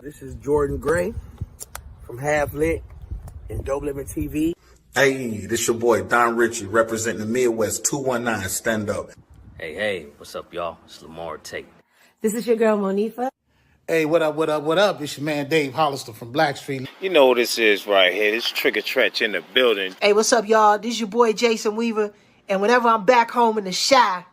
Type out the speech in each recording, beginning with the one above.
This is Jordan Gray from Half Lit and DopelivenTV. Hey, this your boy Don Ritchie representing the Midwest 219 Stand Up. Hey, what's up, y'all? It's Lamar Tate. This is your girl, Monifa. Hey, what up, what up, what up? It's your man Dave Hollister from Blackstreet. You know what this is right here. This Trigger Tretch in the building. Hey, what's up, y'all? This is your boy Jason Weaver. And whenever I'm back home in the Chi,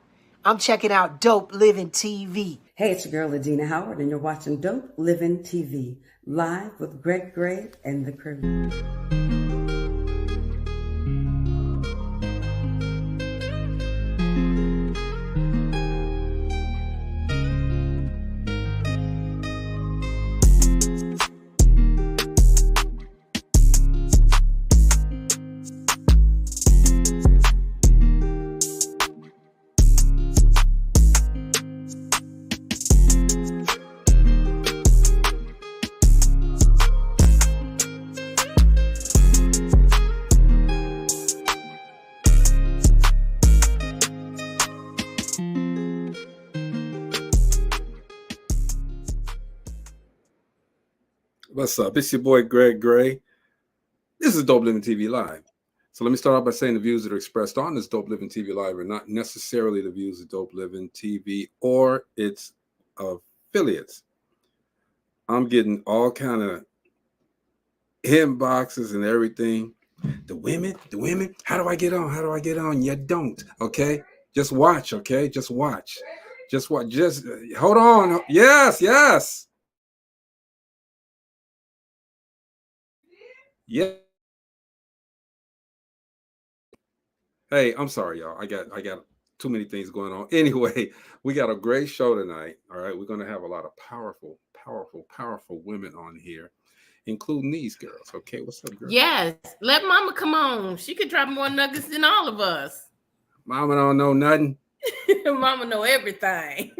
I'm checking out Dope Living TV. Hey, it's your girl, Adina Howard, and you're watching Dope Living TV, live with Greg Gray and the crew. What's up? It's your boy Greg Gray. This is Dope Living TV Live. So let me start off by saying the views that are expressed on this Dope Living TV Live are not necessarily the views of Dope Living TV or its affiliates. I'm getting all kind of inboxes and everything. The women, how do I get on? How do I get on? You don't, okay? Just watch, okay? Just watch. Just watch. Just hold on. Yes. Yeah. Hey, I'm sorry, y'all. I got too many things going on. Anyway, we got a great show tonight. All right, we're gonna have a lot of powerful women on here, including these girls. Okay, what's up, girl? Yes, let Mama come on. She could drop more nuggets than all of us. Mama don't know nothing. Mama know everything.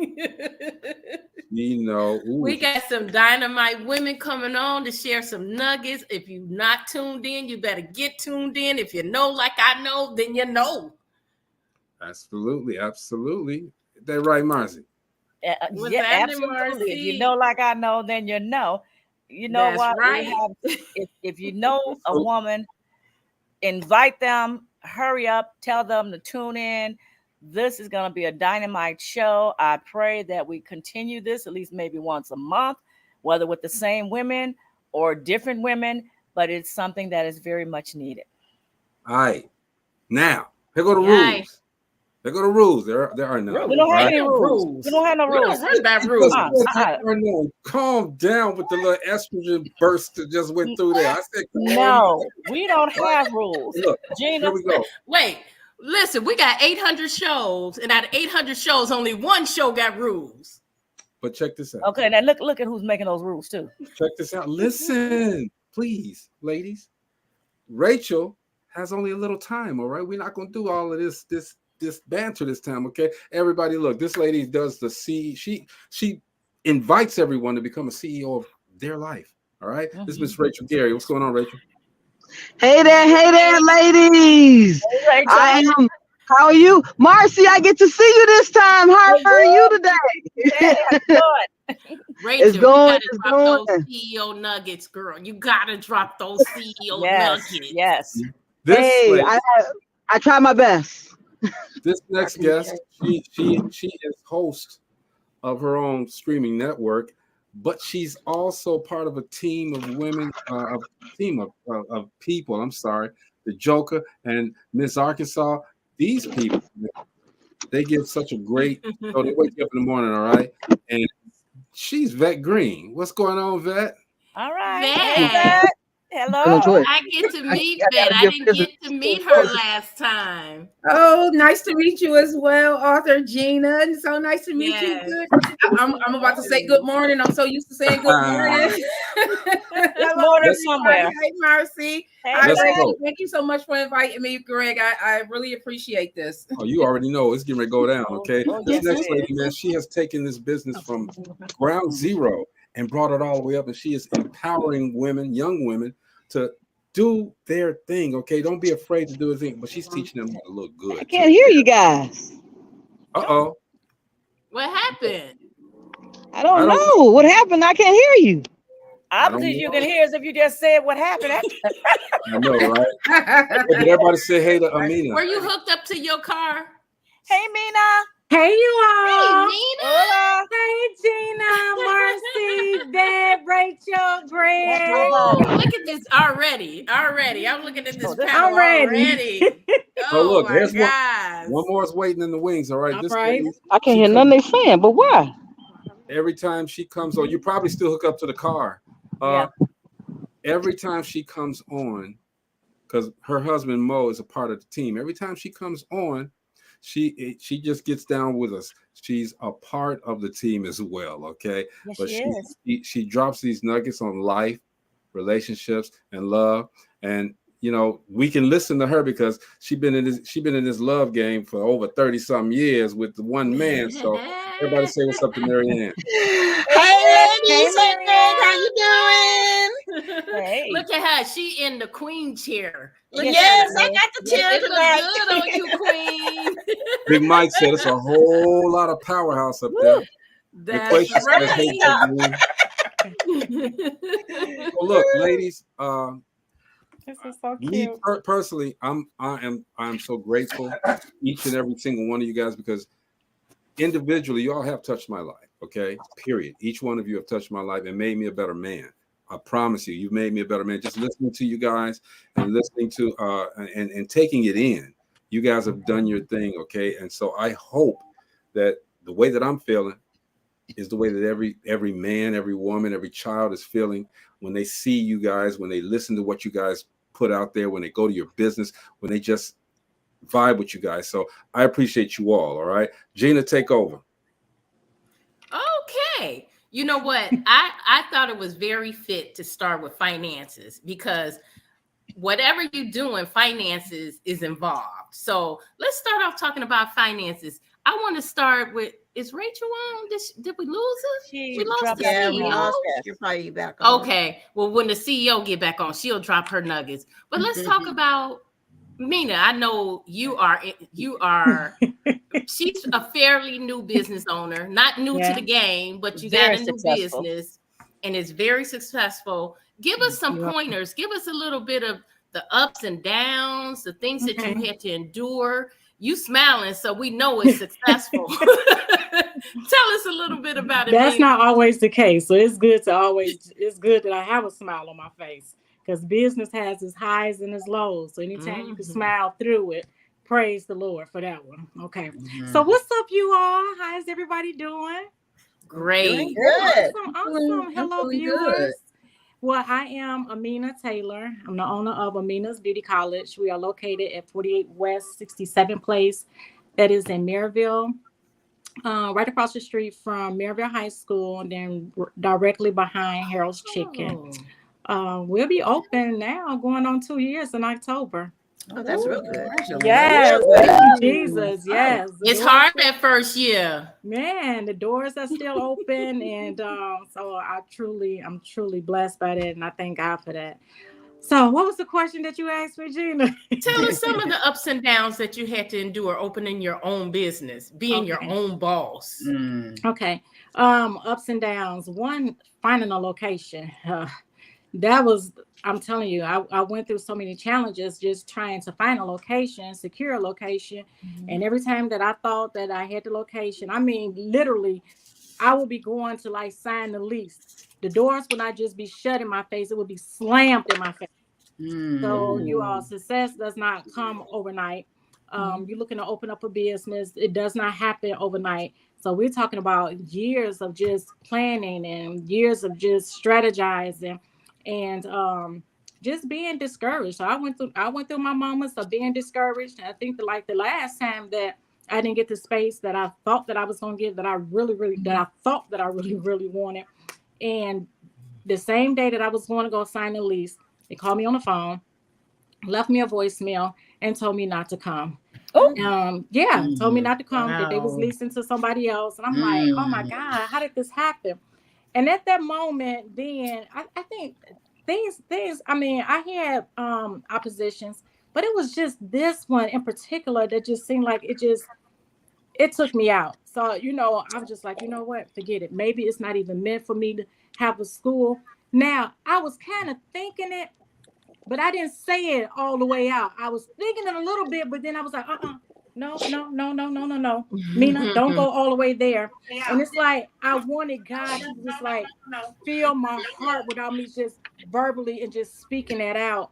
You know, we got some dynamite women coming on to share some nuggets. If you're not tuned in, you better get tuned in. If you know like I know, then you know. Absolutely. Is that right, Marcy? Yeah, absolutely. If you know like I know, then you know. You know That's what? Right. If you know a woman, invite them, hurry up, tell them to tune in. This is going to be a dynamite show. I pray that we continue this at least maybe once a month, whether with the same women or different women, but it's something that is very much needed. All right. Now, here go the rules. There go the rules. There are none. We don't have any rules. We don't have no rules. We don't run rules. Calm down with the little estrogen burst that just went through there. I said, no, we don't have rules. Look, Gina, here we go. Wait. Listen, we got 800 shows, and out of 800 shows, only one show got rules. But check this out. Okay, now look at who's making those rules too. Check this out. Listen, please, ladies. Rachel has only a little time. All right, we're not going to do all of this banter this time. Okay, everybody, look. This lady does the She invites everyone to become a CEO of their life. All right. Mm-hmm. This is Miss Rachel Gary. What's going on, Rachel? Hey there, ladies. Hey, how are you? Marcy, I get to see you this time. How are you today? Yeah, good. Rachel, it's going. You gotta drop those CEO nuggets, girl. You gotta drop those CEO nuggets. Yes. Hey, I try my best. This next guest, she is host of her own streaming network, but she's also part of a team of women, of people. I'm sorry, the Joker and Miss Arkansas. These people, they give such a great. So they wake you up in the morning, all right. And she's Vet Green. What's going on, Vet? All right, Vet. Hello. I get to meet Vet. I didn't get to meet her last time. Oh, nice to meet you as well, Author Gina. It's so nice to meet you. I'm about to say good morning. I'm so used to saying good morning. Good morning somewhere. Hey, Marcy. Thank you so much for inviting me, Greg. I really appreciate this. Oh, you already know it's getting ready to go down, okay? This next lady, man, she has taken this business from ground zero and brought it all the way up, and she is empowering women, young women, to do their thing, okay? Don't be afraid to do a thing, but she's teaching them how to look good. I can't hear you guys. What happened? I don't know. What happened? I can't hear you. Opposite you can hear is if you just said what happened. I know, right? But everybody say hey to Amina. Were you hooked up to your car? Hey, Mina. Hey, you all. Hey, Nina. Hola. Hey, Gina, Marcy, Deb, Rachel, Greg. Ooh, look at this already. I'm looking at this panel I'm ready. already. Oh, look, my there's God. one more is waiting in the wings. All right, All this right. lady, I can't hear nothing they saying, but why? every time she comes on, you probably still hook up to the car. Yeah. Every time she comes on, because her husband Mo is a part of the team. Every time she comes on, she just gets down with us. She's a part of the team as well. Okay, Yes, but she is. she drops these nuggets on life, relationships, and love. And you know, we can listen to her because she's been in this love game for over 30-some years with the one man. So everybody say what's up to Marianne. Hey, ladies. Hey, Greg. How you doing? Hey. Look at her. She in the queen chair. Look Yes, at her. I got the chair It tonight. looks good on you, queen. Big Mike said it's a whole lot of powerhouse up there. That's right. So look, ladies, This is so me cute. personally, I'm so grateful to each and every single one of you guys, because individually, you all have touched my life. Okay, period. Each one of you have touched my life and made me a better man. I promise you, you've made me a better man. Just listening to you guys and listening to and taking it in. You guys have done your thing, okay? And so I hope that the way that I'm feeling is the way that every man, every woman, every child is feeling when they see you guys, when they listen to what you guys put out there, when they go to your business, when they just vibe with you guys. So I appreciate you all right? Gina, take over. Okay. You know what? I thought it was very fit to start with finances, because whatever you're doing, finances is involved. So let's start off talking about finances. I want to start with, is Rachel on? Did we lose her? We lost the CEO. We lost her. She'll probably be back on. Okay. Well, when the CEO get back on, she'll drop her nuggets. But let's talk about Mina. I know you are she's a fairly new business owner, not new to the game, but you got a new business and it's very successful. Give us some pointers. Give us a little bit of the ups and downs, the things that you had to endure. You smiling, so we know it's successful. Tell us a little bit about it. That's not always the case. So it's good that I have a smile on my face, because business has its highs and its lows. So anytime you can smile through it, praise the Lord for that one. Okay. So what's up, you all? How is everybody doing? Great. Doing good. Awesome. Hello, viewers. Well, I am Amina Taylor. I'm the owner of Amina's Beauty College. We are located at 48 West 67th Place. That is in Maryville, right across the street from Maryville High School, and then directly behind Harold's Chicken. We'll be open now, going on 2 years in October. Oh, that's real good. Yes, thank you, Jesus. Yes, it's hard that first year. Man, the doors are still open, and so I'm truly blessed by that, and I thank God for that. So, what was the question that you asked me, Gina? Tell us some of the ups and downs that you had to endure opening your own business, being your own boss. Okay, ups and downs. One, finding a location. That was, I'm telling you, I went through so many challenges just trying to find a location, secure a location. And every time that I thought that I had the location, I mean, literally, I would be going to like sign the lease. The doors would not just be shut in my face, it would be slammed in my face. So you all, success does not come overnight. You're looking to open up a business, it does not happen overnight. So we're talking about years of just planning and years of just strategizing and just being discouraged. So I went through my moments of being discouraged. I think that the last time that I didn't get the space that I thought that I was going to get, that I really wanted. And the same day that I was going to go sign the lease, they called me on the phone, left me a voicemail, and told me not to come. Told me not to come, that they was leasing to somebody else. And I'm like, oh my God, how did this happen? And at that moment, then I think things, I mean, I had oppositions, but it was just this one in particular that just seemed like it took me out. So, I was just like, you know what, forget it. Maybe it's not even meant for me to have a school. Now, I was kind of thinking it, but I didn't say it all the way out. I was thinking it a little bit, but then I was like, no. Mina, don't go all the way there. And it's like, I wanted God to just like feel my heart without me just verbally and just speaking that out.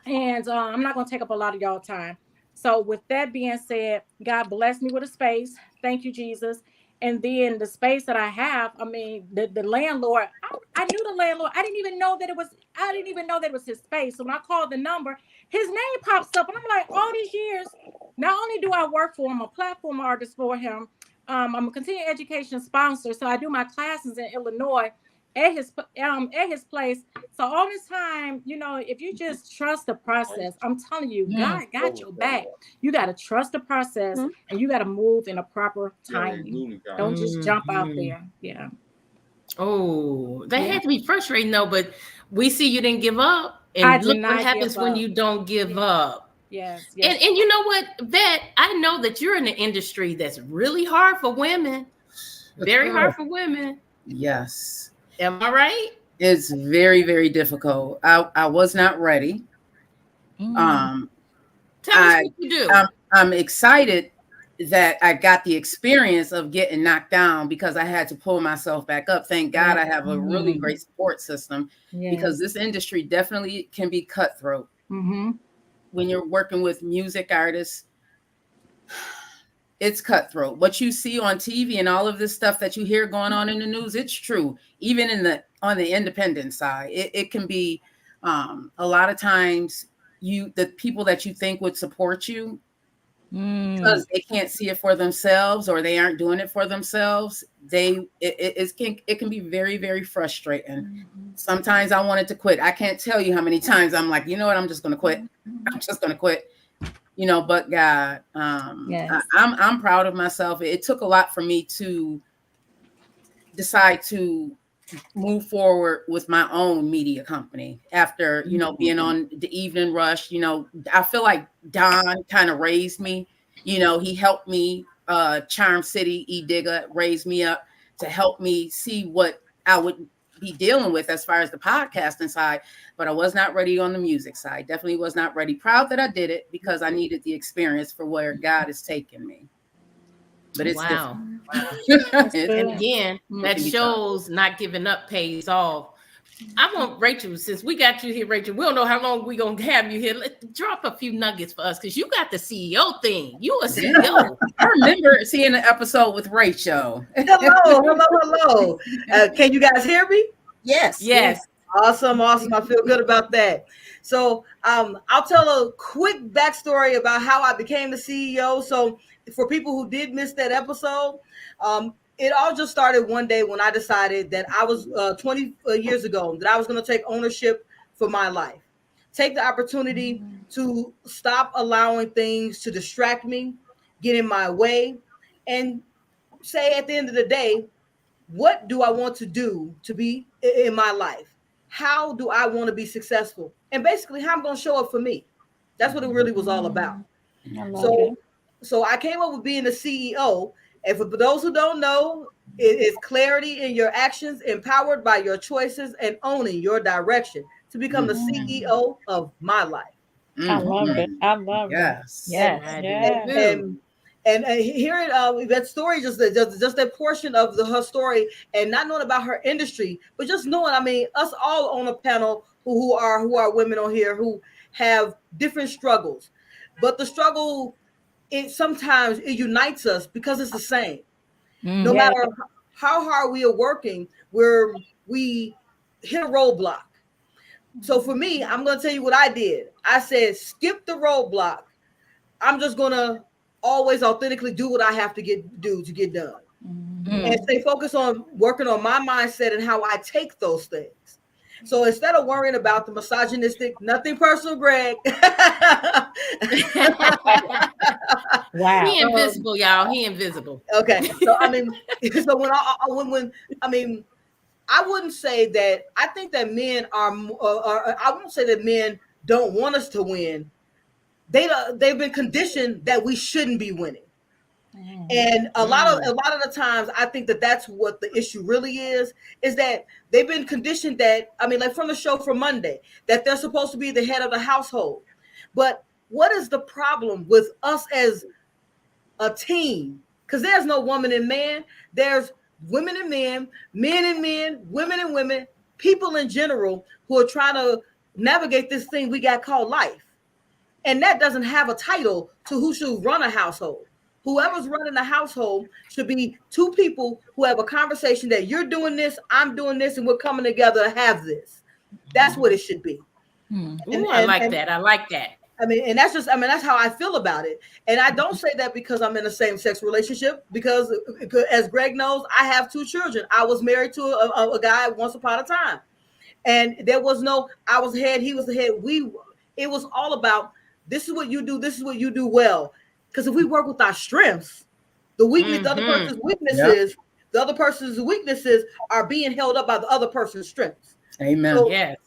And I'm not going to take up a lot of y'all time. So with that being said, God bless me with a space. Thank you, Jesus. And then the space that I have, I mean, the landlord, I knew the landlord. I didn't even know that it was his space. So when I called the number, his name pops up. And I'm like, all these years, not only do I work for him, a platform artist for him, I'm a continuing education sponsor. So I do my classes in Illinois at his place. So all this time, you know, if you just trust the process, I'm telling you, God got your back. You got to trust the process, and you got to move in a proper timing. Don't just jump out there. Yeah. Oh, that had to be frustrating though, but we see you didn't give up. And look what happens when you don't give up. Yes. And you know what, Vet, I know that you're in an industry that's really hard for women. Very hard for women. Yes. Am I right? It's very, very difficult. I was not ready. Tell us what you do. I'm excited that I got the experience of getting knocked down because I had to pull myself back up. Thank God I have a really great support system because this industry definitely can be cutthroat. When you're working with music artists, it's cutthroat. What you see on TV and all of this stuff that you hear going on in the news, it's true. Even on the independent side, it can be a lot of times the people that you think would support you because they can't see it for themselves or they aren't doing it for themselves. It can be very, very frustrating. Sometimes I wanted to quit. I can't tell you how many times I'm like, you know what, I'm just going to quit. I'm just going to quit. You know, but God, I'm proud of myself. It took a lot for me to decide to move forward with my own media company after, you know, being on the Evening Rush. You know, I feel like Don kind of raised me. You know, he helped me. Charm City, E. Digger raised me up to help me see what I would be dealing with as far as the podcasting side, but I was not ready on the music side. Definitely was not ready. Proud that I did it because I needed the experience for where God is taking me. But it's different. And again, that shows not giving up pays off. I want Rachel, since we got you here, Rachel, we don't know how long we're going to have you here. Let's drop a few nuggets for us because you got the CEO thing. You a CEO. I remember seeing an episode with Rachel. Hello. Can you guys hear me? Yes. Awesome. I feel good about that. So I'll tell a quick backstory about how I became the CEO. So for people who did miss that episode, it all just started one day when I decided that I was 20 years ago that I was going to take ownership for my life, take the opportunity to stop allowing things to distract me, get in my way, and say at the end of the day, what do I want to do to be in my life? How do I want to be successful? And basically how I'm going to show up for me. That's what it really was all about. So I came up with being the CEO. And for those who don't know, it is clarity in your actions, empowered by your choices, and owning your direction to become the CEO of my life. I love it. I love it. Yes. And hearing that story, just that portion of her story, and not knowing about her industry, but just knowing, I mean, us all on a panel who are women on here who have different struggles, but the struggle, sometimes it unites us because it's the same. No matter how hard we are working, we hit a roadblock. So for me, I'm going to tell you what I did. I said, skip the roadblock. I'm just going to always authentically do what I have to get done. And stay focused on working on my mindset and how I take those things. So instead of worrying about the misogynistic, nothing personal, Greg. Wow. He invisible, y'all. He invisible. Okay. So I mean, I wouldn't say that. I think that men are. I won't say that men don't want us to win. They've been conditioned that we shouldn't be winning. And a lot of the times, I think that that's what the issue really is that they've been conditioned that, I mean, like from the show from Monday, that they're supposed to be the head of the household. But what is the problem with us as a team? Because there's no woman and man. There's women and men, men and men, women and women, people in general who are trying to navigate this thing we got called life. And that doesn't have a title to who should run a household. Whoever's running the household should be two people who have a conversation that you're doing this, I'm doing this, and we're coming together to have this. That's what it should be. I like that. I like that. I mean, and that's just, I mean, that's how I feel about it. And I don't say that because I'm in a same-sex relationship, because as Greg knows, I have 2 children. I was married to a guy once upon a time. And there was no, I was the head, he was the head. It was all about, this is what you do, this is what you do well. Because if we work with our strengths, the weakness, the other person's weaknesses, the other person's weaknesses are being held up by the other person's strengths. Amen. So, Yes.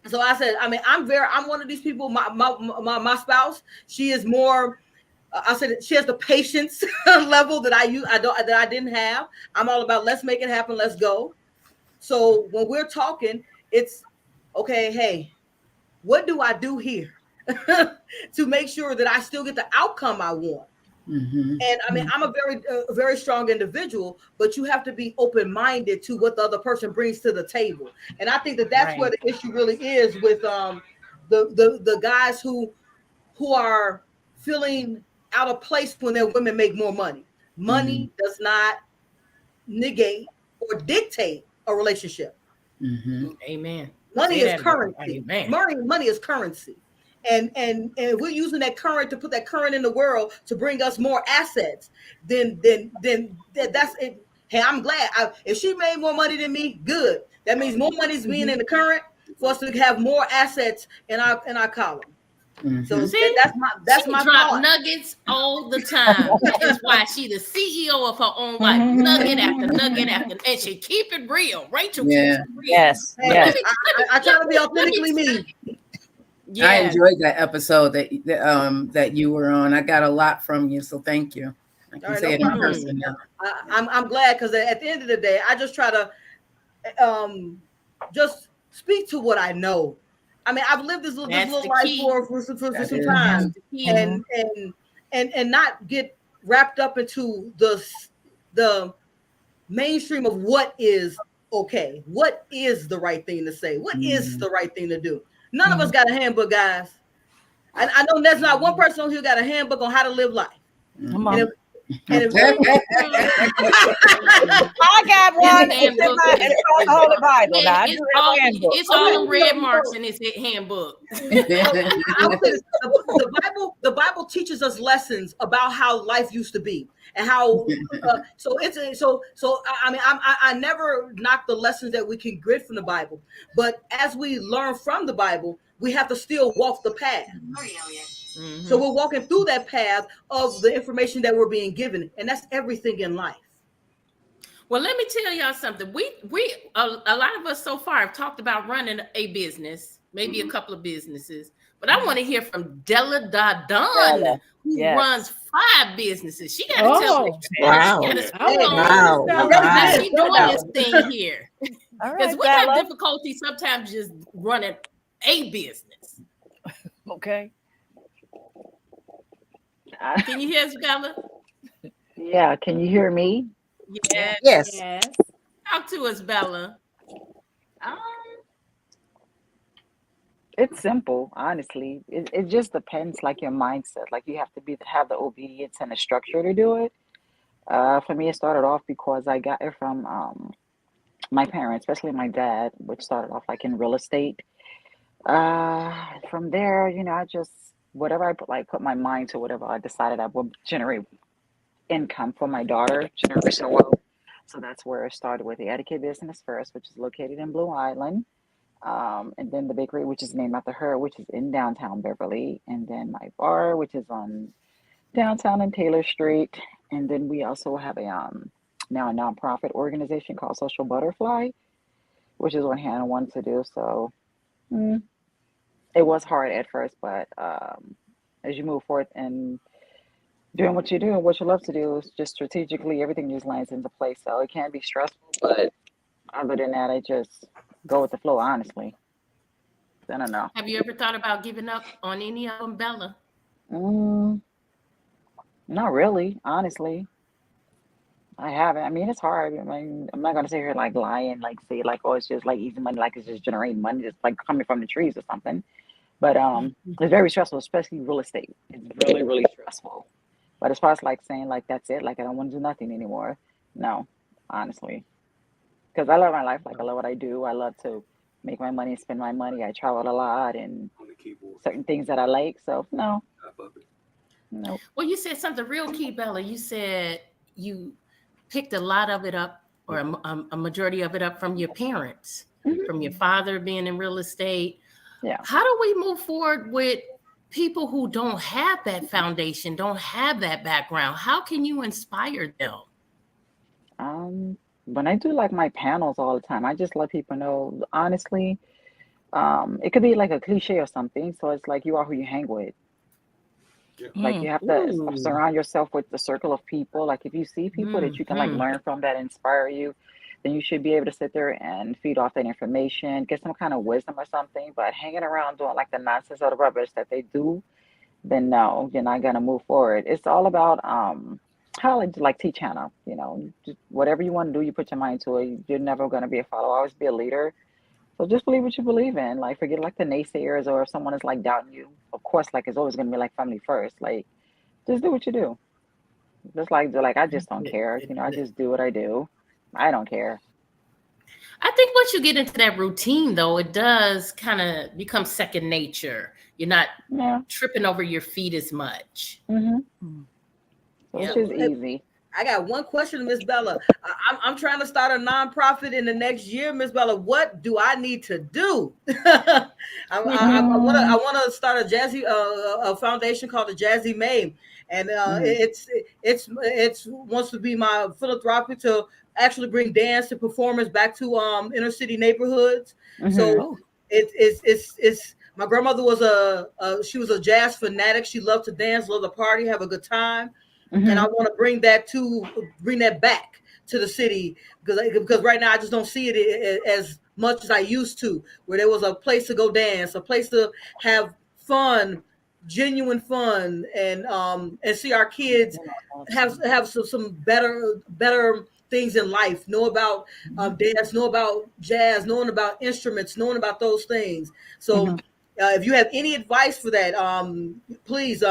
So I said, I mean, I'm one of these people. My spouse, she is more. I said she has the patience level that I didn't have. I'm all about let's make it happen, let's go. So when we're talking, it's okay. Hey, what do I do here to make sure that I still get the outcome I want? And I mean, I'm a very strong individual, but you have to be open-minded to what the other person brings to the table. And I think that that's where the issue really is with the guys who are feeling out of place when their women make more money. Money does not negate or dictate a relationship. Amen. Money is currency. Money is currency. And we're using that current to put that current in the world to bring us more assets. Then that's it. Hey, I'm glad. If she made more money than me, good. That means more money is being in the current for us to have more assets in our column. So that's my drop thought. nuggets all the time. That is why she the CEO of her own life. Nugget after nugget after, and she keep it real. Rachel keeps it real. Yes. I try to be authentically me. Yeah. I enjoyed that episode that you were on. I got a lot from you, so thank you. I can say it in person now. I'm glad, because at the end of the day, I just try to just speak to what I know. I mean, I've lived this little life for some time, and not get wrapped up into the mainstream of what is okay, what is the right thing to say, what is the right thing to do. None of us got a handbook, guys. I know there's not one person on here who got a handbook on how to live life. I got one. It's called the Holy Bible. Now, it's all the red marks in his handbook. The Bible teaches us lessons about how life used to be and how. I mean, I never knock the lessons that we can get from the Bible, but as we learn from the Bible, we have to still walk the path. So we're walking through that path of the information that we're being given, and that's everything in life. Well, let me tell y'all something. A lot of us so far have talked about running a business, maybe a couple of businesses, but I want to hear from Della Don, who runs 5 businesses. She got to tell us. Wow. How she doing this thing here? Because we have difficulty sometimes just running a business. Okay. Can you hear us, Bella? Yeah, can you hear me? Yes. Talk to us, Bella. It's simple, honestly. It just depends, like your mindset. Like you have to have the obedience and the structure to do it. For me, it started off because I got it from my parents, especially my dad, which started off like in real estate. From there, I just whatever I put my mind to, whatever I decided I would generate income for my daughter, generational wealth. So that's where it started with the etiquette business first, which is located in Blue Island. And then the bakery, which is named after her, which is in downtown Beverly. And then my bar, which is on downtown and Taylor Street. And then we also have now a nonprofit organization called Social Butterfly, which is what Hannah wanted to do. So it was hard at first, but as you move forth and doing what you do and what you love to do is just strategically everything just lands into place. So it can be stressful, but other than that, I just go with the flow, honestly. I don't know. Have you ever thought about giving up on any of them, Bella? Not really, honestly. I haven't. I mean, it's hard. I mean, I'm not gonna sit here like lying, like say like, oh, it's just like easy money, like it's just generating money, just like coming from the trees or something. But it's very stressful, especially real estate. It's really, really stressful. But as far as like saying like that's it, like I don't want to do nothing anymore. No, honestly, because I love my life. Like I love what I do. I love to make my money, spend my money. I travel a lot and certain things that I like. So no, no. Well, you said something real key, Bella. You said you picked a lot of it up, or a majority of it up from your parents, from your father being in real estate. Yeah. How do we move forward with people who don't have that foundation, don't have that background? How can you inspire them? When I do like my panels all the time, I just let people know, honestly, it could be like a cliche or something. So it's like you are who you hang with. Like you have to surround yourself with the circle of people. Like if you see people that you can like learn from that inspire you, then you should be able to sit there and feed off that information, get some kind of wisdom or something. But hanging around doing like the nonsense or the rubbish that they do, then no, you're not gonna move forward. It's all about how I like teach Hannah, just whatever you want to do, you put your mind to it. You're never gonna be a follower, always be a leader. So just believe what you believe in. Like forget like the naysayers or if someone is like doubting you. Of course, like it's always gonna be like family first. Like just do what you do. Just like I just don't care. I just do what I do. I don't care. I think once you get into that routine, though, it does kind of become second nature. You're not tripping over your feet as much. Which is easy. I got one question to Miss Bella. I'm trying to start a nonprofit in the next year, Miss Bella. What do I need to do? I want to start a jazzy a foundation called the Jazzy May, and it's wants to be my philanthropy to actually bring dance and performance back to inner city neighborhoods. So it's my grandmother was she was a jazz fanatic. She loved to dance, loved to party, have a good time. And I want to bring that back to the city because right now I just don't see it as much as I used to, where there was a place to go dance, a place to have fun, genuine fun, and see our kids have some better things in life, know about dance, know about jazz, knowing about instruments, knowing about those things. So if you have any advice for that, please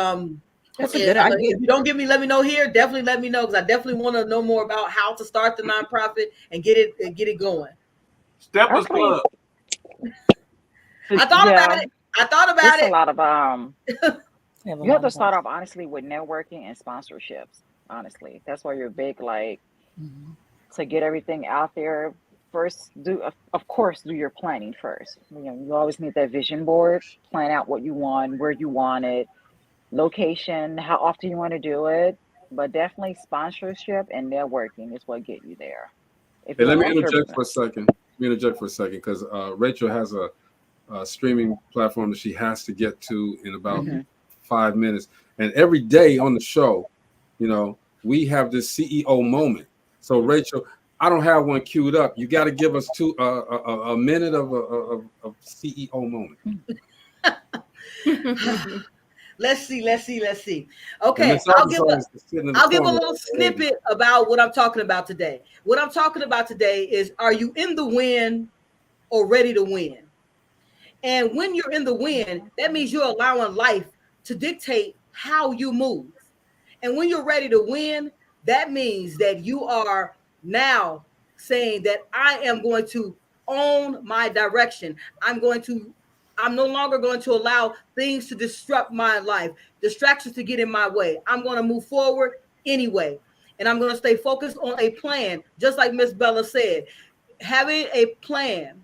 that's a good idea. If you don't give me, let me know here. Definitely let me know because I definitely want to know more about how to start the nonprofit and get it going. Steppers Club. I thought about it. It's a lot of you have to start off honestly with networking and sponsorships. Honestly, that's why you're big. Like to get everything out there. First, of course do your planning first. You always need that vision board. Plan out what you want, where you want it. Location, how often you want to do it, but definitely sponsorship and networking is what get you there. Hey, let me interject for a second. Because Rachel has a streaming platform that she has to get to in about 5 minutes. And every day on the show, we have this CEO moment. So Rachel, I don't have one queued up. You got to give us a minute of a CEO moment. Let's see. Okay, I'll give a little snippet about what I'm talking about today. What I'm talking about today is, are you in the win or ready to win? And when you're in the win, that means you're allowing life to dictate how you move. And when you're ready to win, that means that you are now saying that I am going to own my direction. I'm no longer going to allow things to disrupt my life, distractions to get in my way. I'm going to move forward anyway. And I'm going to stay focused on a plan, just like Miss Bella said. Having a plan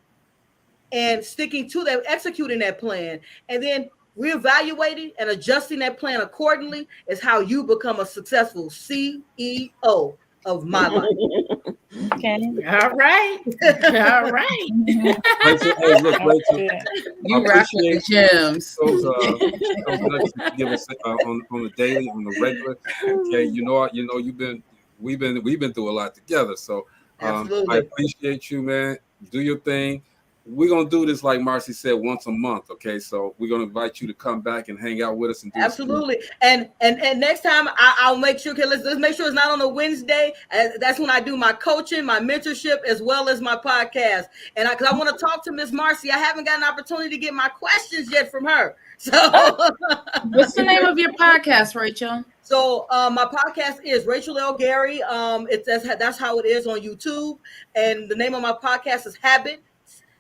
and sticking to that, executing that plan, and then reevaluating and adjusting that plan accordingly is how you become a successful CEO. of my life. Okay. All right. All right. Rachel, hey, look, Rachel, You rock with the gems. Those nuggets that you give us on the daily, on the regular. Okay, we've been through a lot together. So I appreciate you, man. Do your thing. We're gonna do this like Marcy said, once a month. Okay, so we're gonna invite you to come back and hang out with us and do absolutely. And next time I'll make sure. Okay, let's make sure it's not on a Wednesday. That's when I do my coaching, my mentorship, as well as my podcast. And because I want to talk to Miss Marcy, I haven't got an opportunity to get my questions yet from her. So, what's the name of your podcast, Rachel? So my podcast is Rachel L. Gary. That's how it is on YouTube. And the name of my podcast is Habits,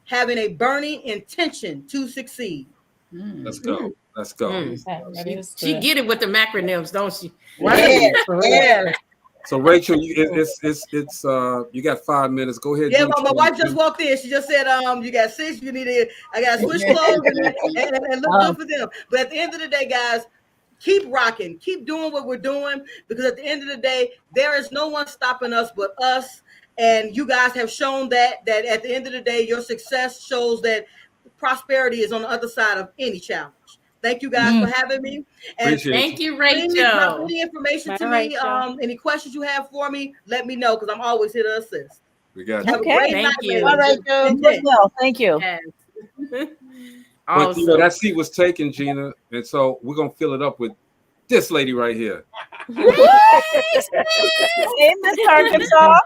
Having a Burning Intention to Succeed. Let's go. Let's go. She get it with the acronyms, don't she? Right. Yeah. So Rachel, it's you got 5 minutes. Go ahead. Yeah, my wife just walked in. She just said, you got 6. You need to. I got to switch clothes and look good for them. But at the end of the day, guys, keep rocking, keep doing what we're doing, because at the end of the day, there is no one stopping us but us. And you guys have shown that at the end of the day, your success shows that prosperity is on the other side of any challenge. Thank you guys for having me. And thank you, Rachel. Drop any information to me. Any questions you have for me, let me know, because I'm always here to assist. We got you. Okay. Thank you. All right, Rachel. Thank you. Yes. But that seat was taken, Gina, and so we're gonna fill it up with this lady right here. Hey, Miss Arkansas.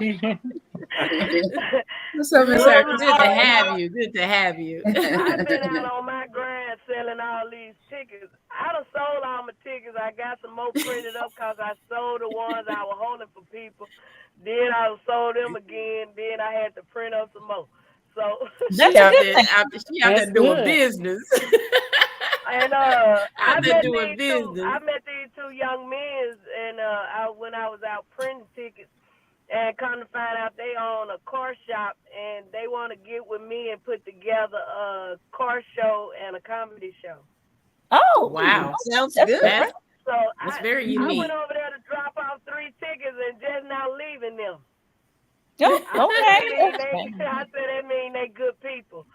What's up, Miss Arkansas? Good to have you. Good to have you. I've been out on my grind selling all these tickets. I done sold all my tickets. I got some more printed up because I sold the ones I was holding for people. Then I sold them again. Then I had to print up some more. So she out there doing business. And I met doing business. I met these two young men, and when I was out printing tickets, and come to find out they own a car shop, and they want to get with me and put together a car show and a comedy show. Oh, wow. Sounds good. That's very unique. I went over there to drop off 3 tickets and just now leaving them. Oh, okay. I said that mean they good people.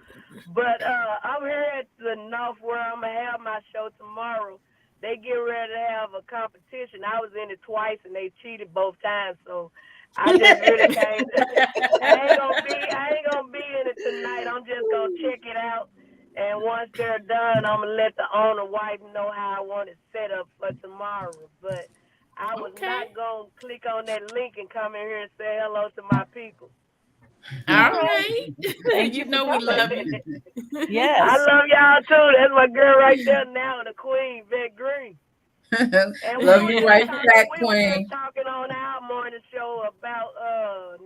But I'm here at the North where I'm going to have my show tomorrow. They get ready to have a competition. I was in it twice and they cheated both times, so I just really can't. I ain't gonna be in it tonight. I'm just gonna check it out, and once they're done, I'm gonna let the owner wife know how I want it set up for tomorrow. But I was not gonna click on that link and come in here and say hello to my people. All right. You know we love you. Yes. I love y'all too. That's my girl right there now, the queen, Vet Green. Love you right back, queen. We were talking on our morning show about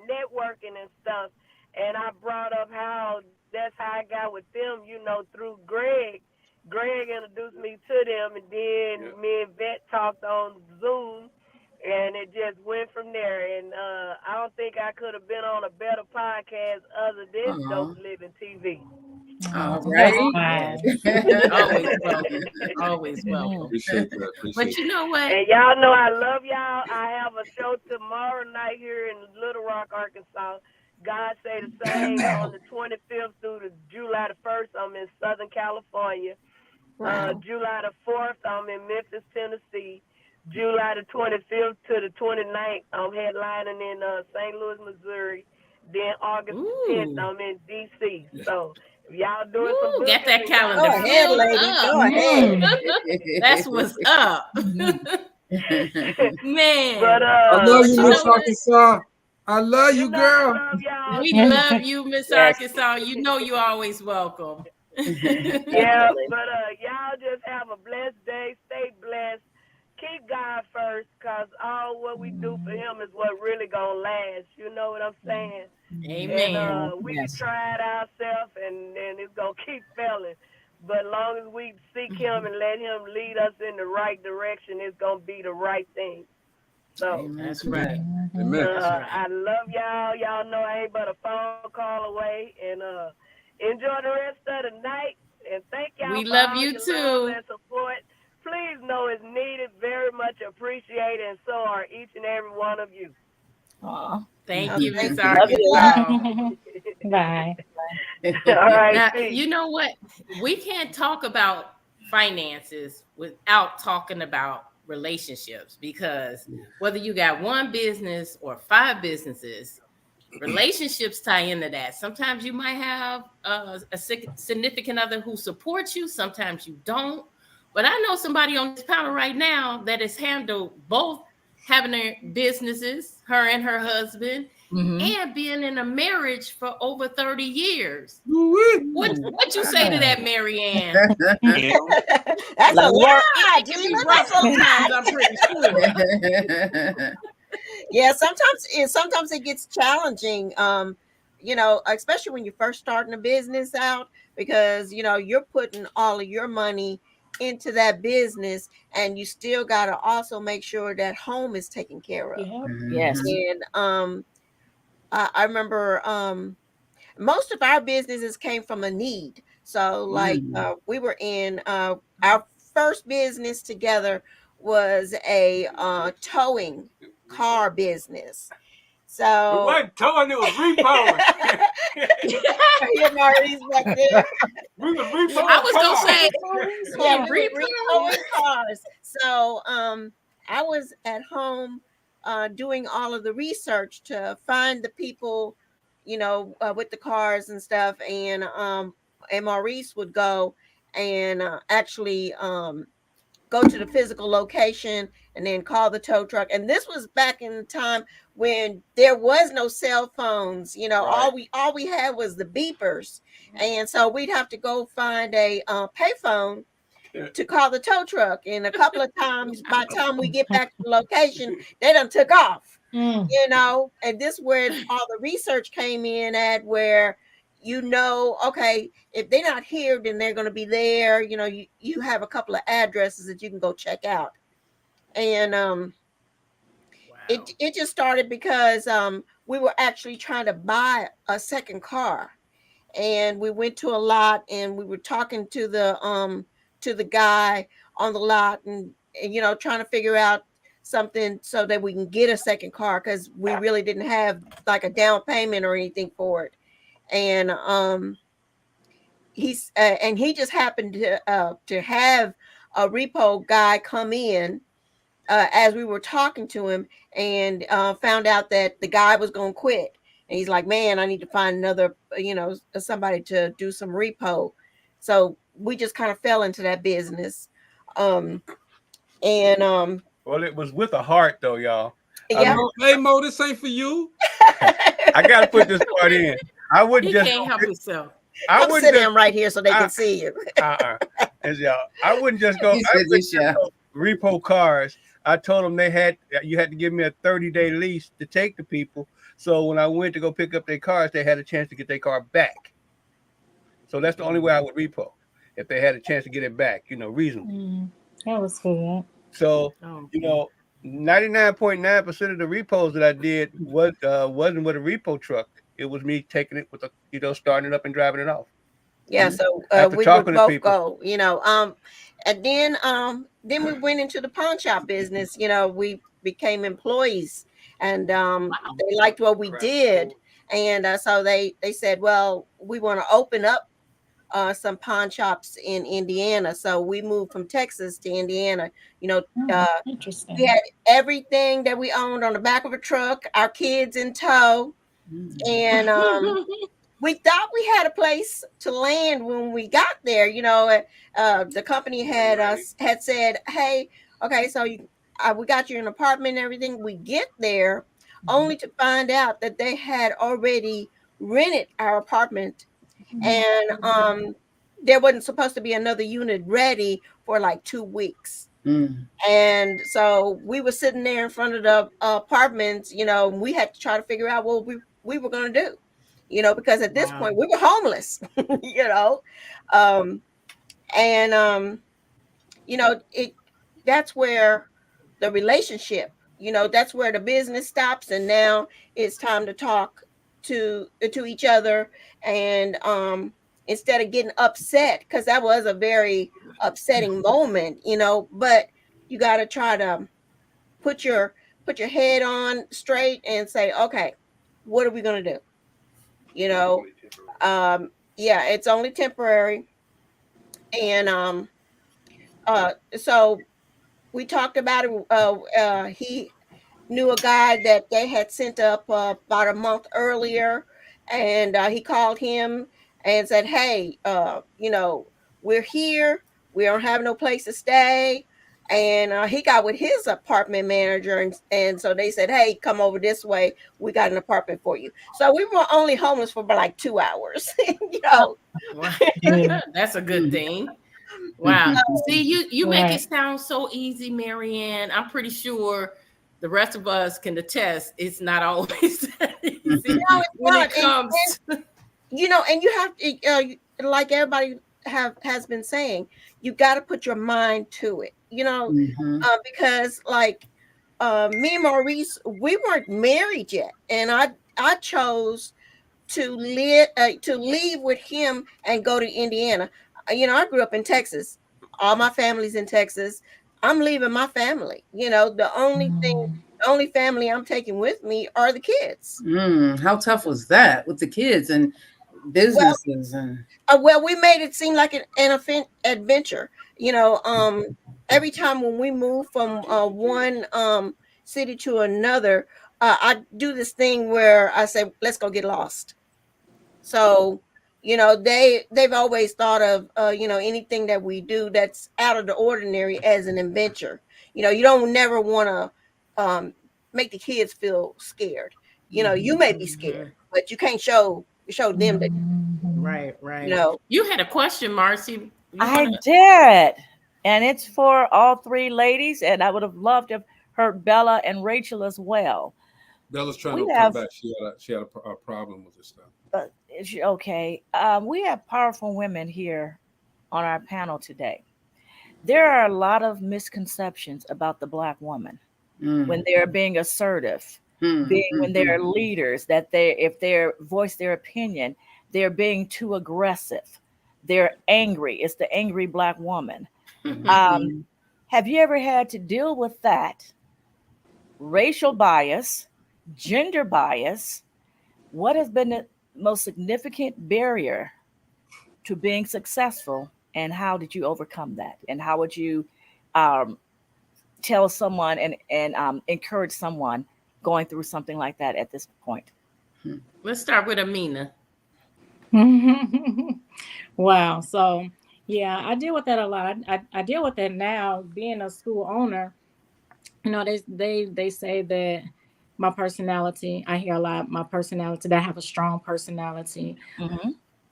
networking and stuff, and I brought up how that's how I got with them, through Greg. Greg introduced me to them, and then me and Vet talked on Zoom, and it just went from there. And I don't think I could have been on a better podcast other than Dope Living TV. All right. Always welcome. Always welcome. Appreciate that. But you know what? And y'all know I love y'all. I have a show tomorrow night here in Little Rock, Arkansas. God say the same on the 25th through the July the 1st. I'm in Southern California. July the 4th, I'm in Memphis, Tennessee. July the 25th to the 29th, I'm headlining in St. Louis, Missouri. Then August 10th, I'm in D.C. So if y'all doing some get that calendar. Go ahead, lady. Go ahead. That's what's up. Man. But I love you, Miss Arkansas. I love you, girl. We love you, Miss Arkansas. You know you're always welcome. Yeah, but y'all just have a blessed day. Stay blessed. Keep God first, because all what we do for him is what really gonna last. You know what I'm saying? Amen. And we can try it ourselves, and it's gonna keep failing. But as long as we seek him and let him lead us in the right direction, it's gonna be the right thing. So that's right. Amen. I love y'all. Y'all know I ain't but a phone call away. And enjoy the rest of the night. And thank y'all. We for love all you your too. love and support. Please know it's needed, very much appreciated, and so are each and every one of you. Aw. Thank you, Thank Ms. you. Love you. Arkansas. Bye. All right, Now, peace. you know what? We can't talk about finances without talking about relationships, because whether you got one business or 5 businesses, relationships tie into that. Sometimes you might have a significant other who supports you, sometimes you don't. But I know somebody on this panel right now that has handled both having their businesses, her and her husband, and being in a marriage for over 30 years. What you say to that, Mary Ann? That's a lie, It can be Gina. rough sometimes, I'm pretty sure. Yeah, sometimes it gets challenging. Especially when you're first starting a business out, because you're putting all of your money into that business, and you still got to also make sure that home is taken care of. Yes. And I remember most of our businesses came from a need. So we were in our first business together was a towing car business. So It wasn't towing, it was repoing. Here, Marty's back there. We was repoing I was gonna cars. say, Yeah, we were repoing cars. So I was at home doing all of the research to find the people, with the cars and stuff, and Maurice would go and actually go to the physical location and then call the tow truck. And this was back in the time when there was no cell phones. Right. All we had was the beepers, and so we'd have to go find a payphone to call the tow truck. And a couple of times, by the time we get back to the location, they done took off. And this where all the research came in at, where okay, if they're not here, then they're going to be there. You have a couple of addresses that you can go check out. And it just started because we were actually trying to buy a second car, and we went to a lot, and we were talking to the guy on the lot, and trying to figure out something so that we can get a second car, because we really didn't have like a down payment or anything for it. And he just happened to have a repo guy come in as we were talking to him, and found out that the guy was going to quit. And he's like, man, I need to find another, somebody to do some repo. So we just kind of fell into that business. Well, it was with a heart, though, y'all. Yeah. Hey, Mo, this ain't for you. I gotta put this part in. I wouldn't He just can't help himself. I'm sitting down right here so they can see you. I wouldn't just go. Repo cars. I told them you had to give me a 30-day lease to take the people. So when I went to go pick up their cars, they had a chance to get their car back. So that's the only way I would repo, if they had a chance to get it back, reasonable. That was good. So 99.9% of the repos that I did wasn't with a repo truck. It was me taking it with starting it up and driving it off. Yeah, so we would both go, and then we went into the pawn shop business. We became employees, and they liked what we did, and so they said, well, we want to open up some pawn shops in Indiana. So we moved from Texas to Indiana. Interesting. We had everything that we owned on the back of a truck, our kids in tow, and we thought we had a place to land when we got there. The company had said, hey, okay, so we got you an apartment and everything. We get there only to find out that they had already rented our apartment, and there wasn't supposed to be another unit ready for like 2 weeks. And so we were sitting there in front of the apartments, and we had to try to figure out what we were going to do, because at this point we were homeless, that's where the relationship, that's where the business stops. And now it's time to talk to each other. And instead of getting upset, because that was a very upsetting moment, but you got to try to put your put your head on straight and say, okay, what are we going to do? You know, yeah, it's only temporary. And so we talked about it. He knew a guy that they had sent up about a month earlier, and he called him and said, hey, we're here, we don't have no place to stay. And he got with his apartment manager, and so they said, hey, come over this way, we got an apartment for you. So we were only homeless for about like 2 hours. That's a good thing. Wow. See, you make it sound so easy, Marianne. I'm pretty sure the rest of us can attest it's not always that easy when it comes and you have to, like everybody has been saying, you got to put your mind to it, because like me and Maurice, we weren't married yet, and I chose to leave with him and go to Indiana. I grew up in Texas. All my family's in Texas. I'm leaving my family. The only family I'm taking with me are the kids. How tough was that with the kids and businesses? Well, we made it seem like an adventure. Every time when we move from one city to another, I do this thing where I say, let's go get lost. So, they've always thought of, anything that we do that's out of the ordinary as an adventure. You don't never want to make the kids feel scared. You may be scared, but you can't show them that. Right. You had a question, Marcy. I did. And it's for all three ladies. And I would have loved to have heard Bella and Rachel as well. Bella's trying to come back. She had a problem with her stuff. Okay. We have powerful women here on our panel today. There are a lot of misconceptions about the Black woman when they're being assertive, when they're leaders, that if they voice their opinion, they're being too aggressive. They're angry. It's the angry Black woman. Have you ever had to deal with that? Racial bias, gender bias. What has been the most significant barrier to being successful, and how did you overcome that? And how would you tell someone and encourage someone going through something like that at this point? Let's start with Amina. Wow. So yeah, I deal with that a lot. I deal with that now, being a school owner. They say that my personality, I hear a lot, my personality, that I have a strong personality.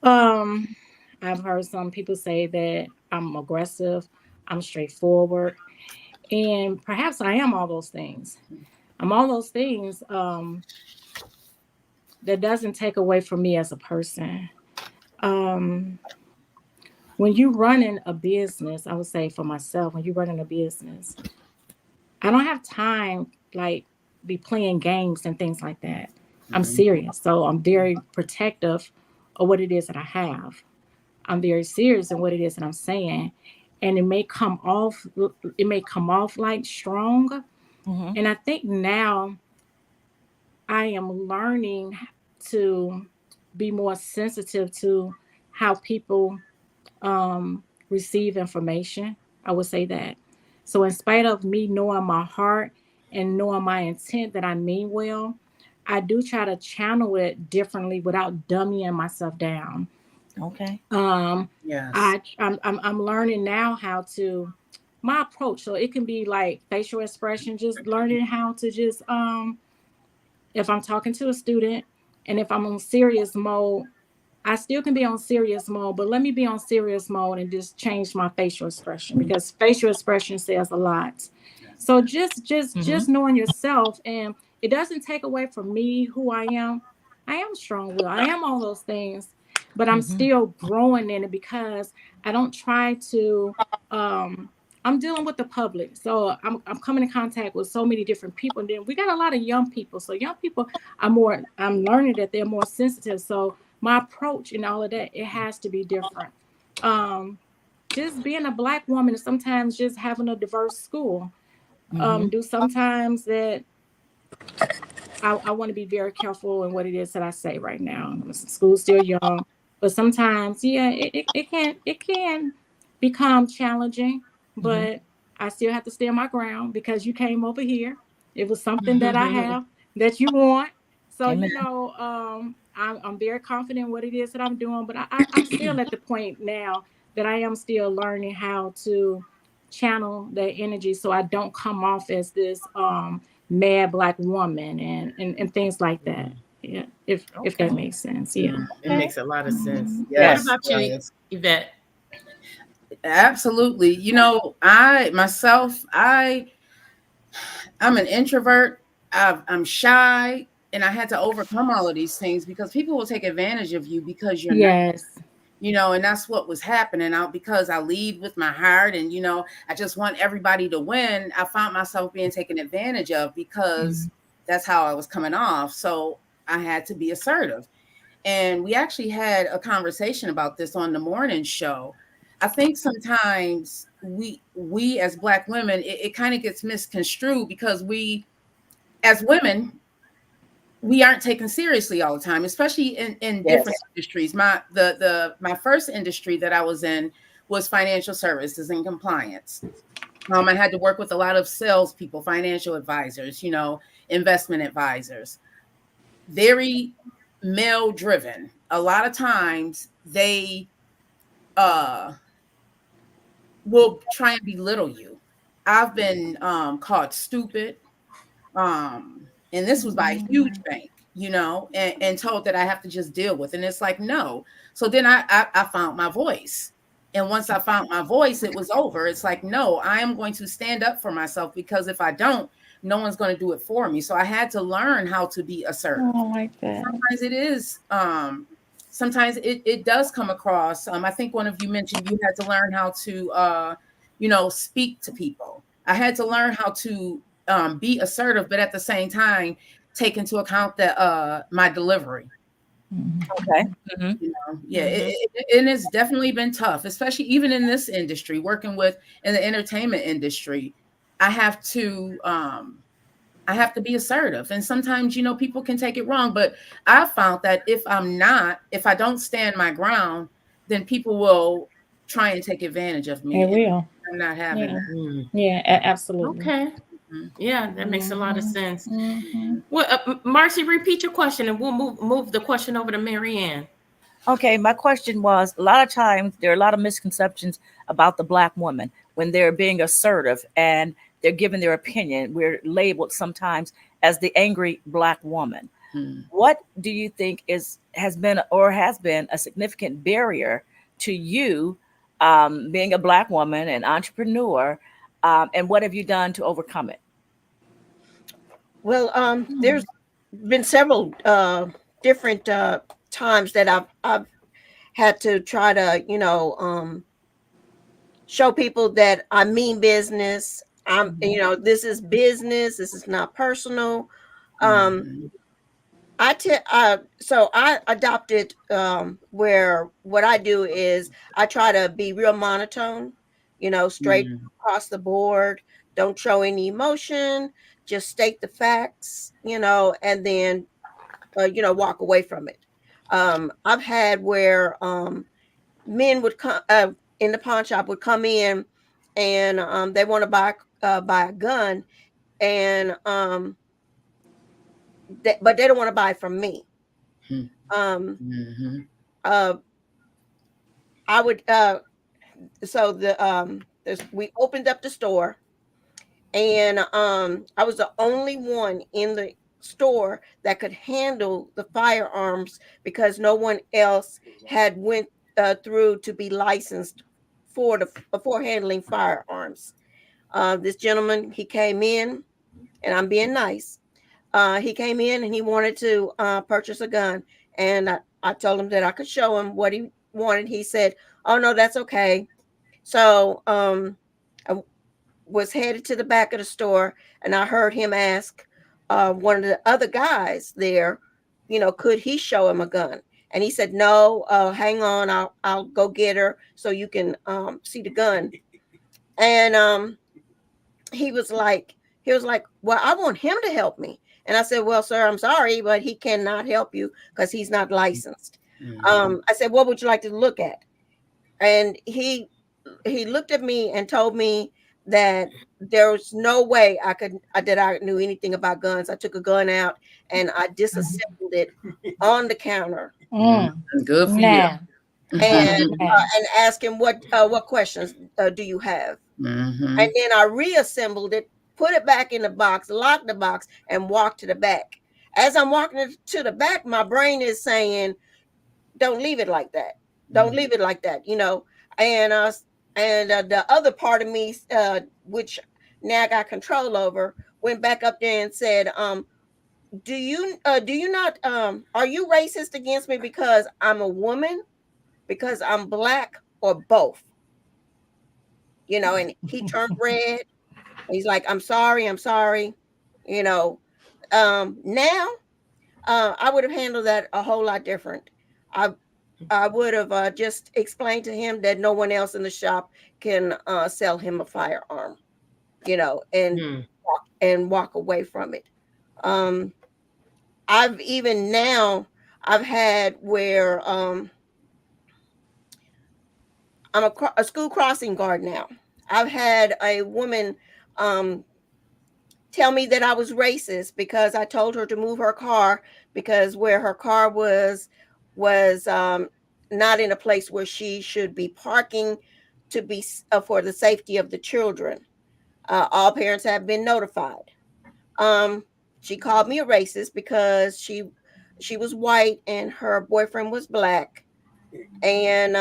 I've heard some people say that I'm aggressive, I'm straightforward, and perhaps I am all those things. I'm all those things. That doesn't take away from me as a person. When you're running a business, I would say for myself, when you're running a business, I don't have time like be playing games and things like that. I'm serious. So I'm very protective of what it is that I have. I'm very serious in what it is that I'm saying. And it may come off like strong. And I think now I am learning to be more sensitive to how people receive information. I would say that. So in spite of me knowing my heart and knowing my intent that I mean well, I do try to channel it differently without dummying myself down. Okay. Yes. I'm learning now how to my approach. So it can be like facial expression, just learning how to just if I'm talking to a student and if I'm on serious mode, I still can be on serious mode, but let me be on serious mode and just change my facial expression, because facial expression says a lot. So just knowing yourself, and it doesn't take away from me who I am. I am strong-willed. I am all those things, but I'm still growing in it because I don't try to. I'm dealing with the public, so I'm coming in contact with so many different people. And then we got a lot of young people. So young people are more. I'm learning that they're more sensitive. So my approach and all of that, it has to be different. Just being a Black woman, sometimes just having a diverse school. Do sometimes that I want to be very careful in what it is that I say right now. School's still young, but sometimes, yeah, it can become challenging. But I still have to stay on my ground because you came over here. It was something that I have that you want. So Amen. I'm very confident in what it is that I'm doing. But I'm still at the point now that I am still learning how to channel that energy so I don't come off as this mad Black woman and things like that. Yeah, if that makes sense. Yeah, it makes a lot of sense. Yes, What about you, yes. Yvette? Absolutely. I'm an introvert. I'm shy, and I had to overcome all of these things because people will take advantage of you because you're not. Yes. And that's what was happening out because I lead with my heart and, I just want everybody to win. I found myself being taken advantage of because that's how I was coming off. So I had to be assertive. And we actually had a conversation about this on the morning show. I think sometimes we as Black women, it kind of gets misconstrued because we as women, we aren't taken seriously all the time, especially in different industries. My first industry that I was in was financial services and compliance. I had to work with a lot of salespeople, financial advisors, investment advisors, very male driven. A lot of times they will try and belittle you. I've been called stupid. And this was by a huge bank, and told that I have to just deal with. And it's like, no. So then I found my voice. And once I found my voice, it was over. It's like, no, I am going to stand up for myself because if I don't, no one's going to do it for me. So I had to learn how to be assertive. Oh, like that. Sometimes it does come across. I think one of you mentioned you had to learn how to, speak to people. I had to learn how to be assertive, but at the same time, take into account that my delivery. Okay. And it's definitely been tough, especially even in this industry, working in the entertainment industry. I have to be assertive, and sometimes people can take it wrong. But I found that if I don't stand my ground, then people will try and take advantage of me. They will. I'm not having that. Yeah, absolutely. Okay. Yeah, that makes a lot of sense. Well, Marcy, repeat your question, and we'll move the question over to Marianne. Okay, my question was, a lot of times there are a lot of misconceptions about the Black woman when they're being assertive and they're giving their opinion. We're labeled sometimes as the angry Black woman. What do you think has been a significant barrier to you being a Black woman, an entrepreneur, and what have you done to overcome it? Well, there's been several different times that I've had to try to, show people that I mean business. This is business. This is not personal. So I adopted where what I do is I try to be real monotone, straight across the board. Don't show any emotion. Just state the facts, and then walk away from it. I've had where men would come in the pawn shop would come in and they want to buy a gun, and but they don't want to buy from me. I would so we opened up the store, and I was the only one in the store that could handle the firearms because no one else had went through to be licensed for handling firearms. This gentleman, he came in, and I'm being nice. He came in and he wanted to purchase a gun, and I told him that I could show him what he wanted. He said, "Oh no, that's okay." So I was headed to the back of the store, and I heard him ask one of the other guys there, could he show him a gun? And he said, "No, hang on, I'll go get her so you can see the gun." And he was like, "Well, I want him to help me." And I said, well, sir, I'm sorry, but he cannot help you because he's not licensed. I said, what would you like to look at? And he looked at me and told me that there was no way that I knew anything about guns. I took a gun out and I disassembled it on the counter. Good for you. And ask him what questions do you have? And then I reassembled it, put it back in the box, locked the box, and walked to the back. As I'm walking to the back, my brain is saying, "Don't leave it like that. Don't leave it like that." You know. And the other part of me, which now I got control over, went back up there and said, "Do you not are you racist against me because I'm a woman? Because I'm black, or both?" You know, and he turned red. He's like, I'm sorry. You know, now I would have handled that a whole lot different. I would have just explained to him that no one else in the shop can sell him a firearm, you know, and walk away from it. I've had where I'm a school crossing guard now. I've had a woman tell me that I was racist because I told her to move her car because where her car was not in a place where she should be parking to be for the safety of the children. All parents have been notified. She called me a racist because she was white and her boyfriend was black. And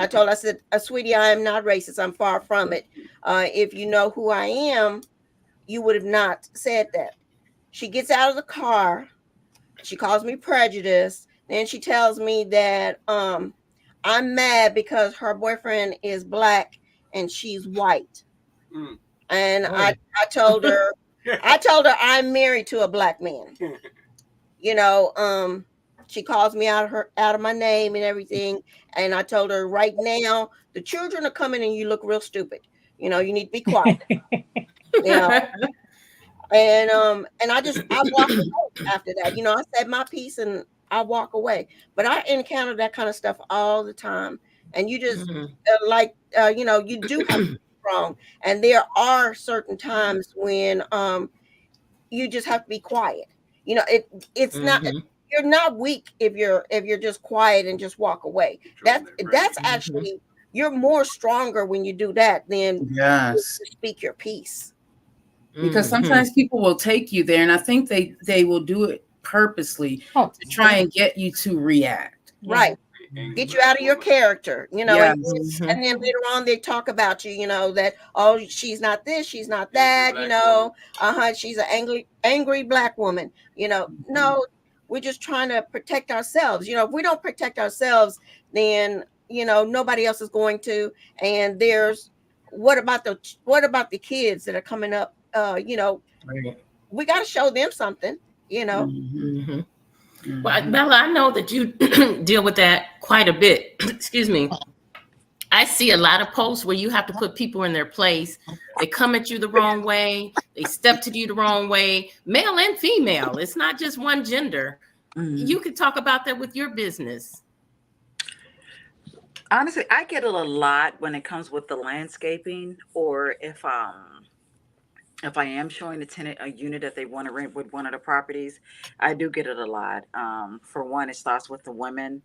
I told her, I said, sweetie, I am not racist. I'm far from it. If you know who I am, you would have not said that. She gets out of the car. She calls me prejudiced. Then she tells me that I'm mad because her boyfriend is black and she's white. And I told her, I'm married to a black man. You know, she calls me out of my name and everything. And I told her, right now, the children are coming and you look real stupid. You know, you need to be quiet. You know. And I walk away after that. You know, I said my piece and I walk away. But I encounter that kind of stuff all the time. And you just you know, you do have to be strong. And there are certain times when you just have to be quiet. You know, it's not, you're not weak if you're just quiet and just walk away. That's actually, you're more stronger when you do that than speak your piece. Because sometimes people will take you there, and I think they will do it purposely to try and get you to react. Right. Get you out of your character, you know, and then later on they talk about you, you know, that, oh, she's not this, she's not that, you know, she's an angry black woman, you know. No, we're just trying to protect ourselves. You know, if we don't protect ourselves, then, you know, nobody else is going to. And what about the kids that are coming up? You know, we got to show them something, you know. Well, Bella, I know that you deal with that quite a bit. Excuse me. I see a lot of posts where you have to put people in their place. They come at you the wrong way. They step to you the wrong way, male and female. It's not just one gender. You could talk about that with your business. Honestly, I get it a lot when it comes with the landscaping, or if I am showing a tenant a unit that they want to rent with one of the properties, I do get it a lot. For one, it starts with the women.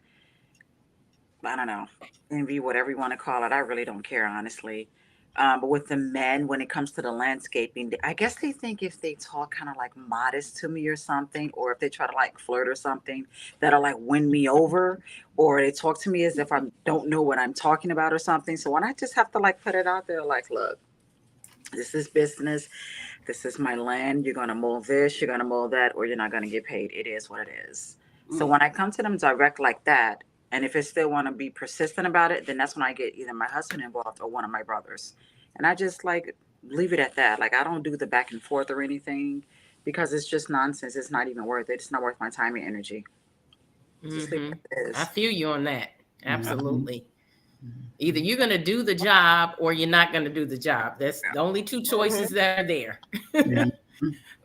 I don't know, envy, whatever you want to call it. I really don't care, honestly. But with the men, when it comes to the landscaping, I guess they think if they talk kind of like modest to me or something, or if they try to like flirt or something, that'll like win me over, or they talk to me as if I don't know what I'm talking about or something. So when I just have to like put it out there, like, look, this is business. This is my land. You're going to mow this, you're going to mow that, or you're not going to get paid. It is what it is. So when I come to them direct like that, and if they still want to be persistent about it, then that's when I get either my husband involved or one of my brothers. And I just like leave it at that. Like, I don't do the back and forth or anything because it's just nonsense. It's not even worth it. It's not worth my time and energy. I feel you on that. Absolutely. Either you're going to do the job or you're not going to do the job. That's the only two choices that are there.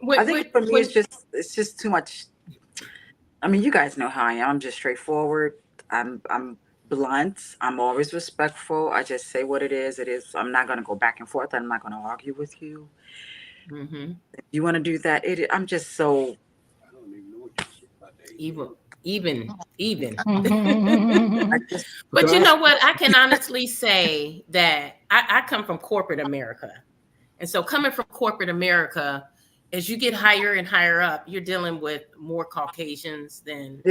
What, I think for me, it's just too much. I mean, you guys know how I am. I'm just straightforward. I'm blunt. I'm always respectful. I just say what it is. It is. I'm not going to go back and forth. I'm not going to argue with you. Mm-hmm. If you want to do that, I'm just so even. I just, But you know what? I can honestly say that I come from corporate America. And so coming from corporate America, as you get higher and higher up, you're dealing with more Caucasians than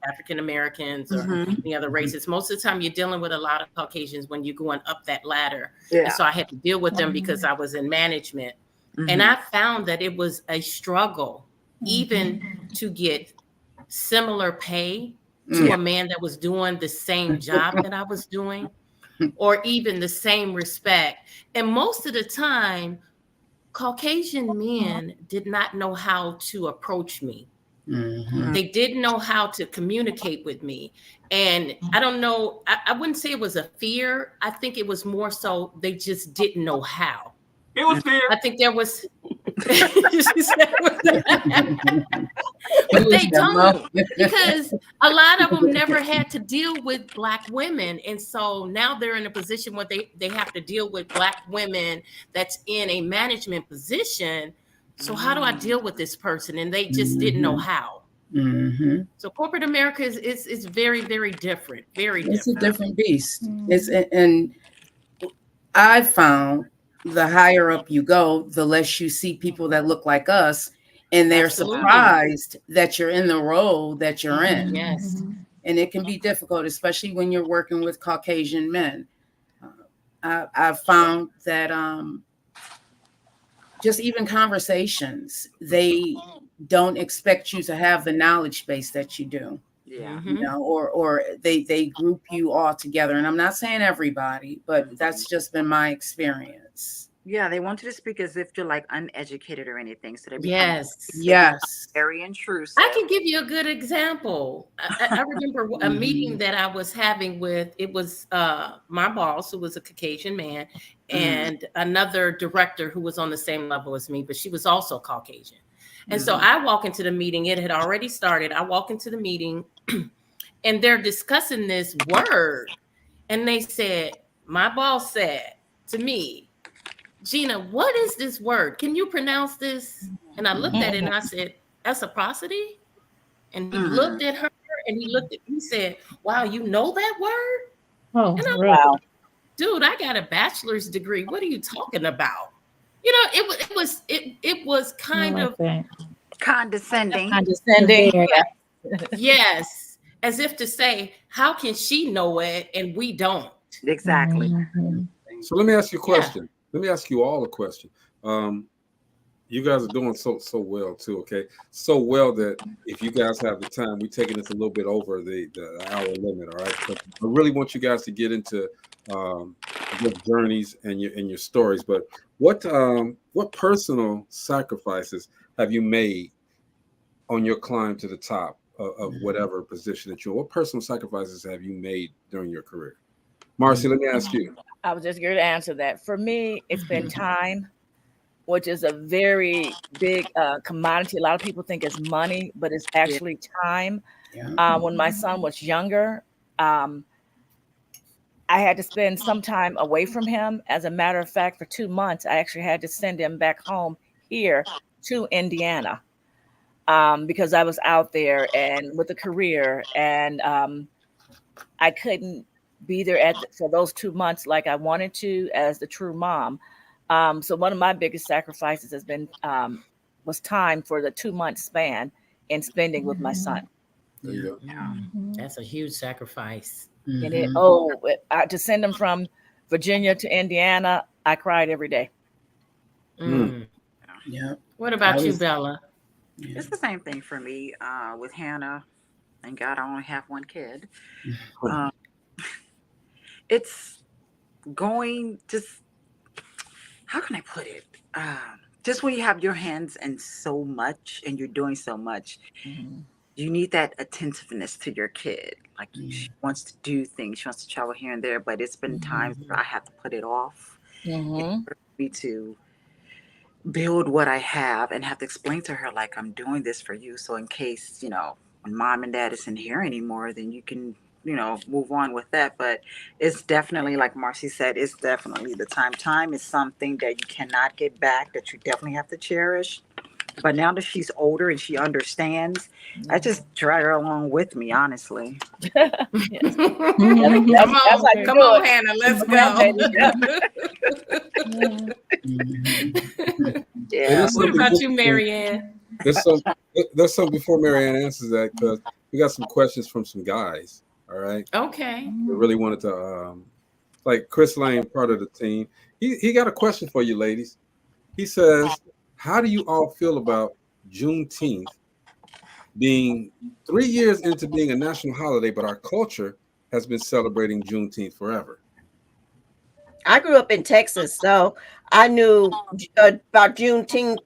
African Americans or any other races. Most of the time, you're dealing with a lot of Caucasians when you're going up that ladder. Yeah. And so I had to deal with them because I was in management. And I found that it was a struggle even to get similar pay to a man that was doing the same job that I was doing, or even the same respect. And most of the time, Caucasian men did not know how to approach me. They didn't know how to communicate with me. And I don't know, I wouldn't say it was a fear. I think it was more so they just didn't know how. It was fear. I think there was but they don't, because a lot of them never had to deal with Black women, and so now they're in a position where they have to deal with Black women that's in a management position. So how do I deal with this person? And they just didn't know how. So corporate America is very, very different. Very different. It's a different beast. And I found the higher up you go, the less you see people that look like us, and they're surprised that you're in the role that you're in. Yes. And it can be difficult, especially when you're working with Caucasian men. I've found that just even conversations, they don't expect you to have the knowledge base that you do. Yeah. You know, or they group you all together. And I'm not saying everybody, but that's just been my experience. Yeah, they want you to speak as if you're like uneducated or anything. So they become Yes. very intrusive. I can give you a good example. I remember a meeting that I was having with, it was my boss, who was a Caucasian man, and another director who was on the same level as me, but she was also Caucasian. And so I walk into the meeting, it had already started. I walk into the meeting and they're discussing this word. And they said, my boss said to me, Gina, what is this word? Can you pronounce this? And I looked at it and I said, reciprocity. And he looked at her and he looked at me and said, wow, you know that word? Oh, and I'm really? like, dude, I got a bachelor's degree. What are you talking about? You know, it was kind of condescending. Yes, as if to say, how can she know it and we don't? Exactly. So let me ask you a question. Let me ask you all a question. You guys are doing so well too, okay? So well that if you guys have the time, we're taking this a little bit over the hour limit, all right? So I really want you guys to get into your journeys and your stories. But what personal sacrifices have you made on your climb to the top of whatever position that you're? What personal sacrifices have you made during your career? Marcy, let me ask you. I was just here to answer that. For me, it's been time, which is a very big commodity. A lot of people think it's money, but it's actually time. When my son was younger, I had to spend some time away from him. As a matter of fact, for 2 months, I actually had to send him back home here to Indiana because I was out there and with a career, and I couldn't be there for those 2 months like I wanted to as the true mom. So one of my biggest sacrifices has been was time for the 2 month span and spending with my son. That's a huge sacrifice. And to send him from Virginia to Indiana, I cried every day. Yeah. What about you, Bella? It's the same thing for me with Hannah. Thank God I only have one kid. It's going just, how can I put it? Just when you have your hands in so much and you're doing so much, you need that attentiveness to your kid. Like she wants to do things, she wants to travel here and there, but it's been times where I have to put it off in order for me to build what I have and have to explain to her, like, I'm doing this for you. So in case, when mom and dad isn't here anymore, then you can, move on with that. But it's definitely, like Marcy said, it's definitely the time. Time is something that you cannot get back, that you definitely have to cherish. But now that she's older and she understands, I just drag her along with me, honestly. Come on, Hannah, let's go. Yeah. What about you, Marianne? There's some before Marianne answers that, because we got some questions from some guys. All right. Okay. We really wanted to, like Chris Lane, part of the team. He got a question for you, ladies. He says, how do you all feel about Juneteenth being 3 years into being a national holiday, but our culture has been celebrating Juneteenth forever? I grew up in Texas, so I knew about Juneteenth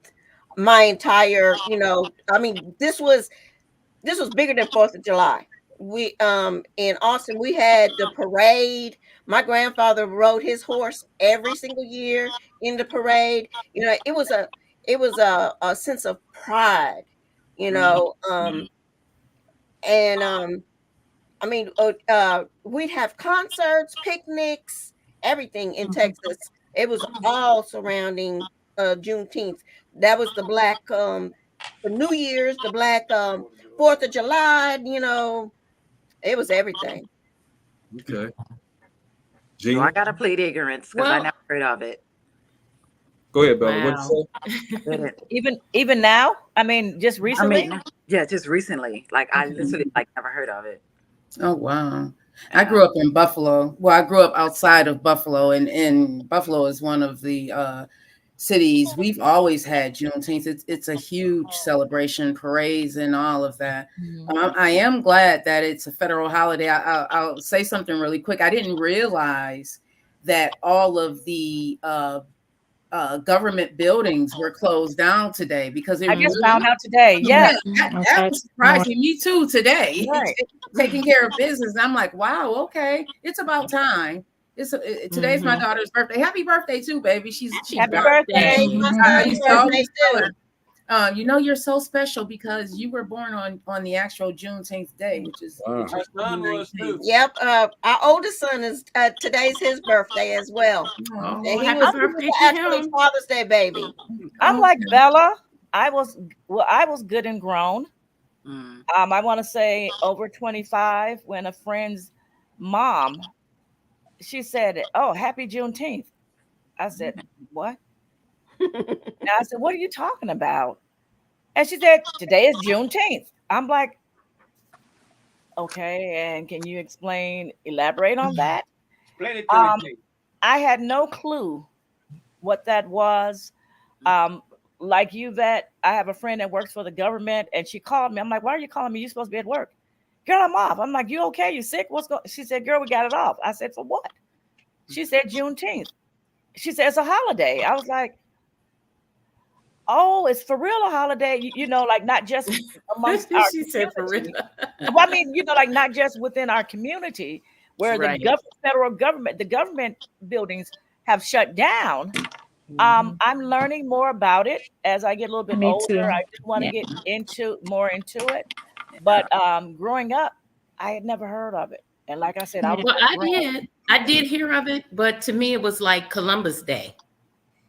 my entire, this was bigger than 4th of July. We in Austin, we had the parade. My grandfather rode his horse every single year in the parade. It was a sense of pride, and we'd have concerts, picnics, everything in Texas. It was all surrounding Juneteenth. That was the black for New Year's, the black 4th of July, it was everything. Okay. So I gotta plead ignorance because I never heard of it. Go ahead, Bella. Wow. What'd you say? Even now? I mean, just recently? Just recently. Like I literally never heard of it. Oh wow. I grew up in Buffalo. Well, I grew up outside of Buffalo, and Buffalo is one of the cities. We've always had Juneteenth. It's a huge celebration, parades, and all of that. I am glad that it's a federal holiday. I'll say something really quick. I didn't realize that all of the government buildings were closed down today, because I just found out today. Yes. That was surprising me too today. Right. Taking care of business. And I'm like, wow, okay, it's about time. Today's my daughter's birthday. Happy birthday too, baby. She's Happy birthday. You're so special because you were born on the actual Juneteenth day, which is Yep. Our oldest son is today's his birthday as well. And he happy was birthday to actually him. Father's Day baby. I'm like Bella. I was good and grown. I want to say over 25 when a friend's mom, she said, "Oh, happy Juneteenth." I said, "What?" And I said, "What are you talking about?" And she said, "Today is Juneteenth." I'm like, "Okay, and can you elaborate on that?" Explain it to me. I had no clue what that was. Like you, Vet, I have a friend that works for the government, and she called me. I'm like, "Why are you calling me? You're supposed to be at work." "Girl, I'm off." I'm like, "You okay? You sick? What's going?" She said, "Girl, we got it off." I said, "For what?" She said, "Juneteenth." She said, "It's a holiday." I was like, "Oh, it's for real a holiday, like not just amongst our She said for real. Well, I mean, like not just within our community where Right. the federal government, the government buildings have shut down. I'm learning more about it as I get a little bit Me older. too. I just want to get more into it. But growing up, I had never heard of it. And like I said, I did hear of it, but to me it was like Columbus Day.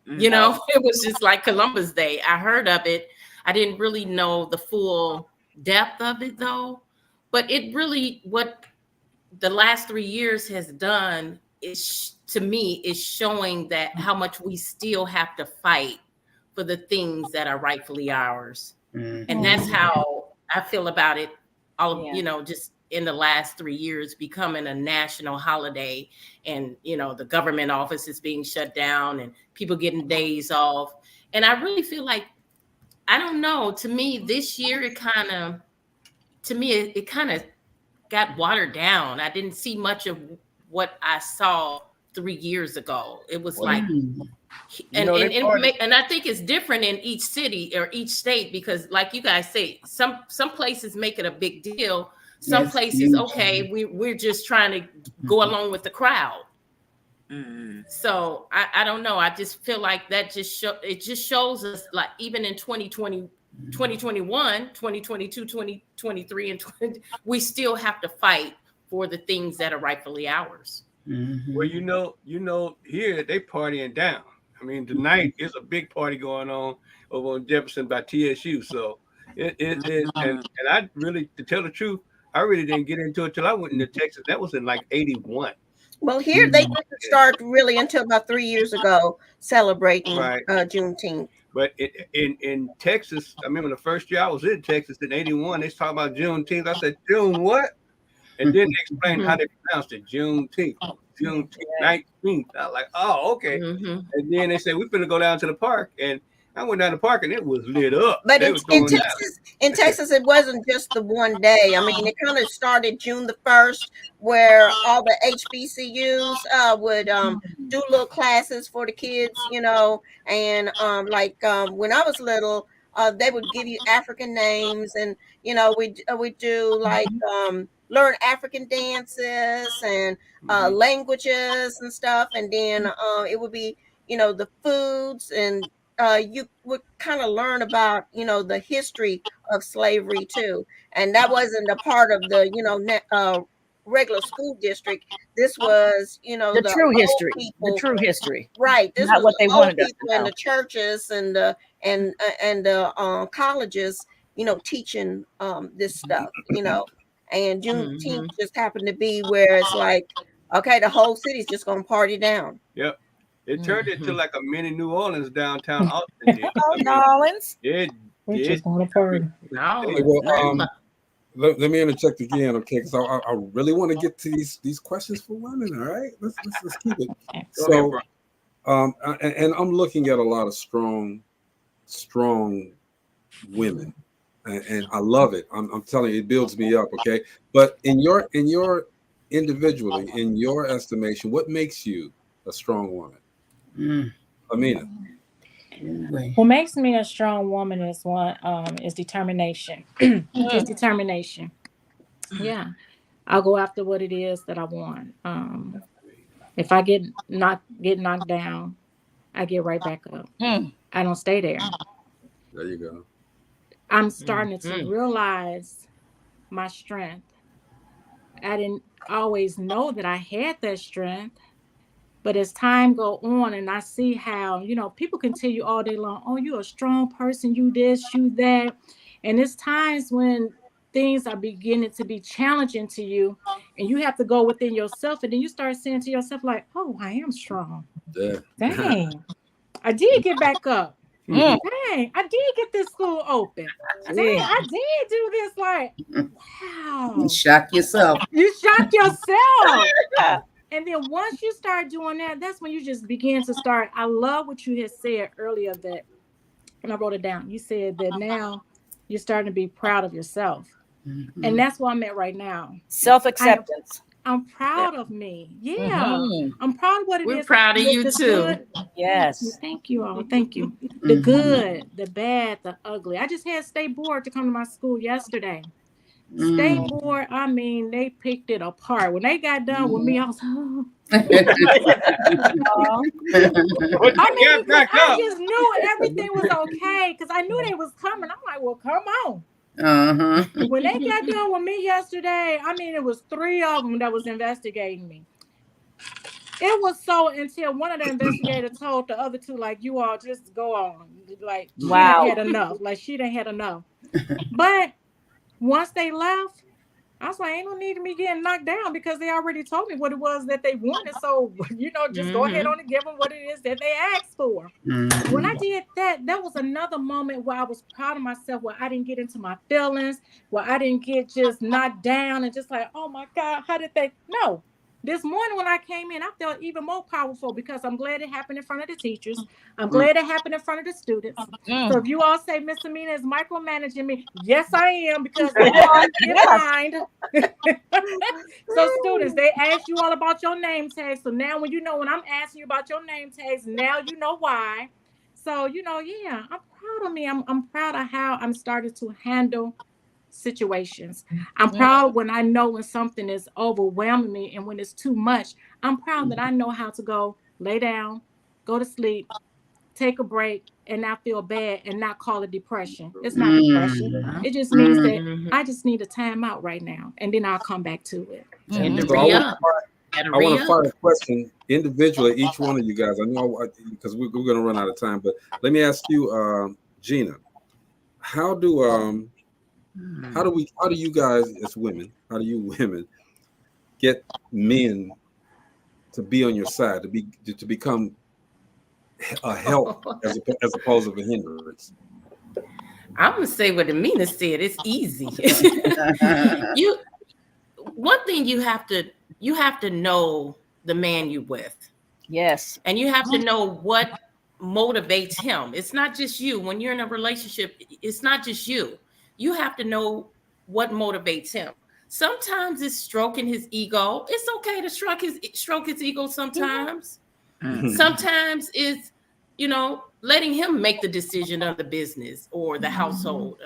It was just like Columbus Day. I heard of it. I didn't really know the full depth of it though. But it really, what the last 3 years has done is, to me, is showing that how much we still have to fight for the things that are rightfully ours. And that's how I feel about it. Just in the last 3 years becoming a national holiday, and the government office is being shut down and people getting days off. And I really feel like, I don't know, to me this year it kind of got watered down. I didn't see much of what I saw 3 years ago. It was like, and I think it's different in each city or each state, because like you guys say, some places make it a big deal. Some places, okay, we're just trying to go along with the crowd. So I don't know. I just feel like that just shows us, like, even in 2020, 2021, 2022, 2023, and 20, we still have to fight for the things that are rightfully ours. Well, you know, here they partying down. I mean, tonight is a big party going on over on Jefferson by TSU. So and I really, to tell the truth, I really didn't get into it till I went into Texas. That was in like 81. Well, here they didn't start really until about 3 years ago celebrating Juneteenth. But in Texas, I remember the first year I was in Texas in 81, they was talking about Juneteenth. I said, June what? And then they explained how they pronounced it, Juneteenth, 19th. I was like, oh, okay. And then they said, we're going to go down to the park. And I went down to the park and it was lit up. But in Texas, it wasn't just the one day. I mean, it kind of started June the 1st, where all the HBCUs would do little classes for the kids, you know, and when I was little, they would give you African names, and you know, we do like learn African dances and languages and stuff, and then it would be, you know, the foods, and you would kind of learn about, you know, the history of slavery too. And that wasn't a part of the, you know, regular school district. This was, you know, the true history, people, the true history, right? This not was what they wanted us people to in know. the churches and the colleges, you know, teaching this stuff, you know. And Juneteenth just happened to be where it's like, okay, the whole city's just gonna party down. Yep. It turned into like a mini New Orleans downtown Austin. New Orleans. We just want to party. Hey, well, let me interject again, okay? Because I really want to get to these questions for women. All right, let's keep it. So, and I'm looking at a lot of strong women, and I love it. I'm telling you, it builds me up. Okay, but in your individually, in your estimation, what makes you a strong woman? Amina. What makes me a strong woman is determination. It's determination. Yeah, I'll go after what it is that I want. If I get knocked down, I get right back up. I don't stay there. There you go. I'm starting to realize my strength. I didn't always know that I had that strength. But as time go on and I see how, you know, people can tell you all day long, oh, you're a strong person, you this, you that. And it's times when things are beginning to be challenging to you and you have to go within yourself, and then you start saying to yourself like, oh, I am strong. Yeah. Dang, I did get back up. Dang, I did get this school open. Dang, I did do this. Like, wow. You shock yourself. You shock yourself. And then once you start doing that, that's when you just begin to start. I love what you had said earlier, that, and I wrote it down. You said that now you're starting to be proud of yourself. And that's where I'm at right now. Self-acceptance. I'm proud of me. Yeah. I'm proud of what it is. We're proud of you too. Good. Yes. Thank you all. Thank you. The good, the bad, the ugly. I just had State Board to come to my school yesterday. State Board, I mean, they picked it apart. When they got done with me, I was I just knew everything was okay because I knew they was coming. I'm like, well, come on. When they got done with me yesterday, I mean, it was 3 of them that was investigating me. It was so until one of the investigators told the other 2, like, you all just go on. Like, she done had enough. Like, she done had enough. But once they left, I was like, ain't no need of me getting knocked down because they already told me what it was that they wanted. So, you know, just go ahead on and give them what it is that they asked for. When I did that, that was another moment where I was proud of myself, where I didn't get into my feelings, where I didn't get just knocked down and just like, oh my God, how did they? No. This morning when I came in, I felt even more powerful because I'm glad it happened in front of the teachers. I'm glad it happened in front of the students. So if you all say Miss Amina is micromanaging me, yes, I am, because they are behind. So students, they ask you all about your name tags. So now when you know when I'm asking you about your name tags, now you know why. So, you know, yeah, I'm proud of me. I'm proud of how I'm starting to handle situations. I'm proud when I know when something is overwhelming me and when it's too much. I'm proud that I know how to go lay down, go to sleep, take a break, and not feel bad and not call it depression. It's not depression. It just means that I just need a time out right now, and then I'll come back to it. So I want to fire a question individually, each one of you guys. I know because we're going to run out of time, but let me ask you, Gina, how do you guys as women, how do you women get men to be on your side, to become a help as opposed to a hindrance? I'm gonna say what Amina said. It's easy. One thing you have to know the man you with. Yes. And you have to know what motivates him. It's not just you. When you're in a relationship, it's not just you. You have to know what motivates him. Sometimes it's stroking his ego. It's okay to stroke his ego sometimes. Sometimes it's, letting him make the decision of the business or the household.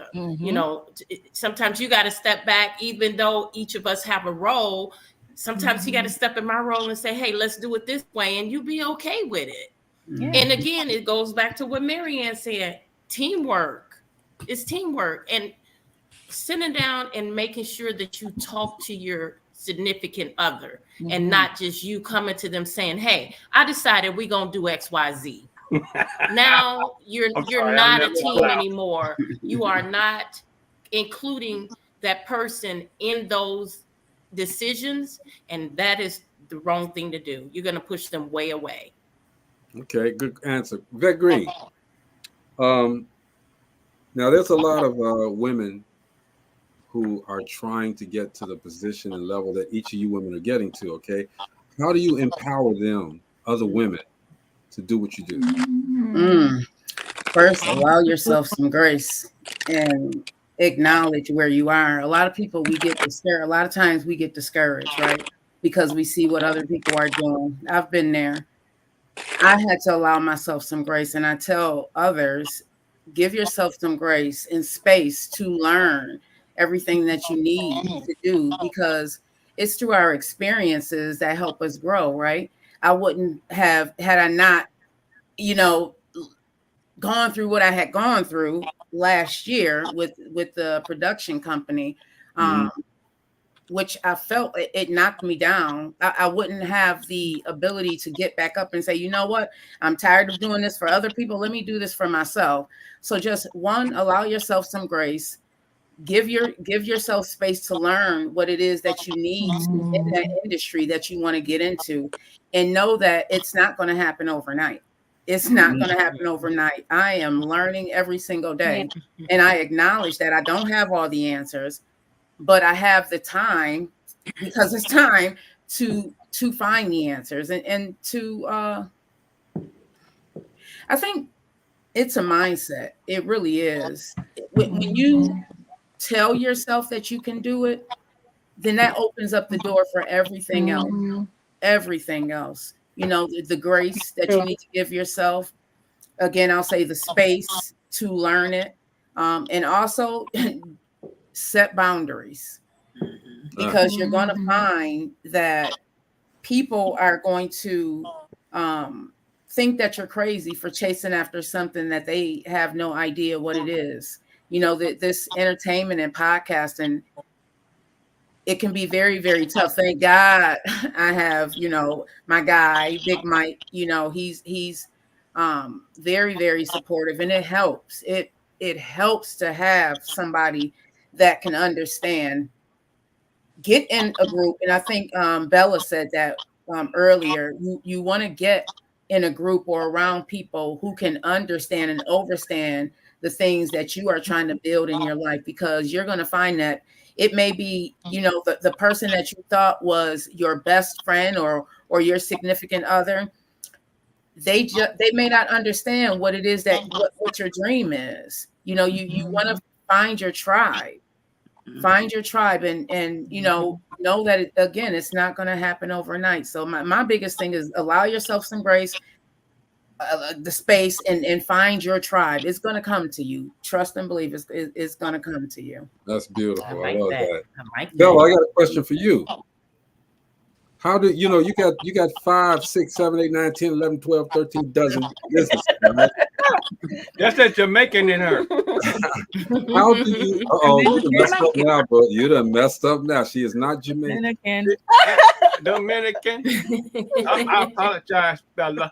Sometimes you got to step back, even though each of us have a role. Sometimes you got to step in my role and say, hey, let's do it this way. And you be okay with it. And again, it goes back to what Marianne said, teamwork. It's teamwork. And sitting down and making sure that you talk to your significant other and not just you coming to them saying, hey, I decided we're going to do X, Y, Z. Now you're not a team anymore. You are not including that person in those decisions, and that is the wrong thing to do. You're going to push them way away. Okay, good answer. Vet Green. Now there's a lot of women who are trying to get to the position and level that each of you women are getting to. Okay, how do you empower them, other women, to do what you do? First, allow yourself some grace and acknowledge where you are. A lot of people, we get discouraged. A lot of times we get discouraged, right? Because we see what other people are doing. I've been there. I had to allow myself some grace, and I tell others, give yourself some grace and space to learn everything that you need to do, because it's through our experiences that help us grow, right? I wouldn't have, had I not, gone through what I had gone through last year with the production company, which I felt it knocked me down. I wouldn't have the ability to get back up and say, you know what, I'm tired of doing this for other people. Let me do this for myself. So just one, allow yourself some grace. Give yourself space to learn what it is that you need in that industry that you want to get into, and know that it's not going to happen overnight. It's not going to happen overnight. I am learning every single day, and I acknowledge that I don't have all the answers, but I have the time, because it's time to find the answers and to I think it's a mindset. It really is. When you tell yourself that you can do it, then that opens up the door for everything else. Everything else. The grace that you need to give yourself. Again, I'll say the space to learn it. And also set boundaries, because you're going to find that people are going to think that you're crazy for chasing after something that they have no idea what it is. This entertainment and podcasting, it can be very, very tough. Thank God I have, my guy, Big Mike, he's very, very supportive, and it helps. It helps to have somebody that can understand. Get in a group, and I think Bella said that earlier. You want to get in a group or around people who can understand and overstand the things that you are trying to build in your life, because you're going to find that it may be, the person that you thought was your best friend or your significant other. They may not understand what it is that what your dream is. You want to find your tribe. Find your tribe, and know that again, it's not going to happen overnight. So my biggest thing is allow yourself some grace. the space and find your tribe. It's going to come to you. Trust and believe it's going to come to you. That's beautiful. I like love that. that. I like Bella, that. I got a question for you. How do you know you got 5, 6, 7, 8, 9, 10, 11, 12, 13 dozen businesses, right? That's that Jamaican in her. How do you you done messed up now, bro. You done messed up now. She is not Jamaican. Dominican. I apologize, Bella.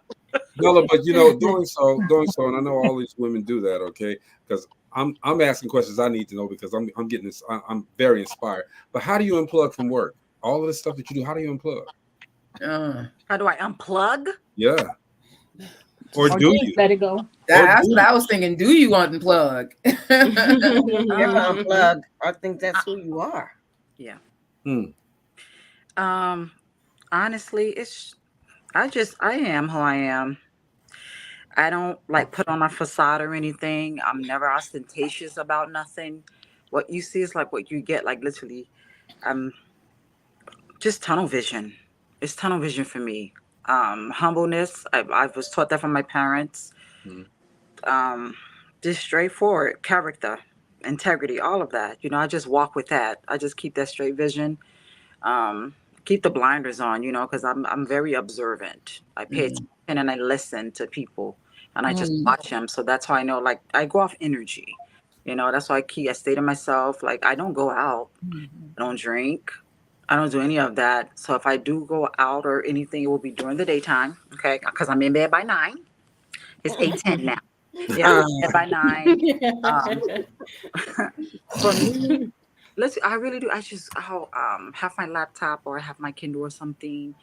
Bella, but doing so, and I know all these women do that, okay? Because I'm asking questions I need to know because I'm getting this. I'm very inspired. But how do you unplug from work? All of the stuff that you do, how do you unplug? How do I unplug? Yeah. Or do you let it go? That's what I was thinking. Do you unplug? Never unplug. I think that's who you are. Yeah. Hmm. Honestly, I am who I am. I don't like put on a facade or anything. I'm never ostentatious about nothing. What you see is like what you get, like literally. Just tunnel vision. It's tunnel vision for me. Humbleness. I was taught that from my parents. Just straightforward character, integrity, all of that. I just walk with that. I just keep that straight vision. Keep the blinders on, because I'm very observant. I pay attention and I listen to people and I just watch them. So that's how I know, like, I go off energy. That's why I stay to myself. Like, I don't go out. I don't drink. I don't do any of that. So if I do go out or anything, it will be during the daytime. Okay. Because I'm in bed by 9. It's 8:10 now. Yeah. I'm in bed by 9. For me, I really do. I'll have my laptop or I have my Kindle or something.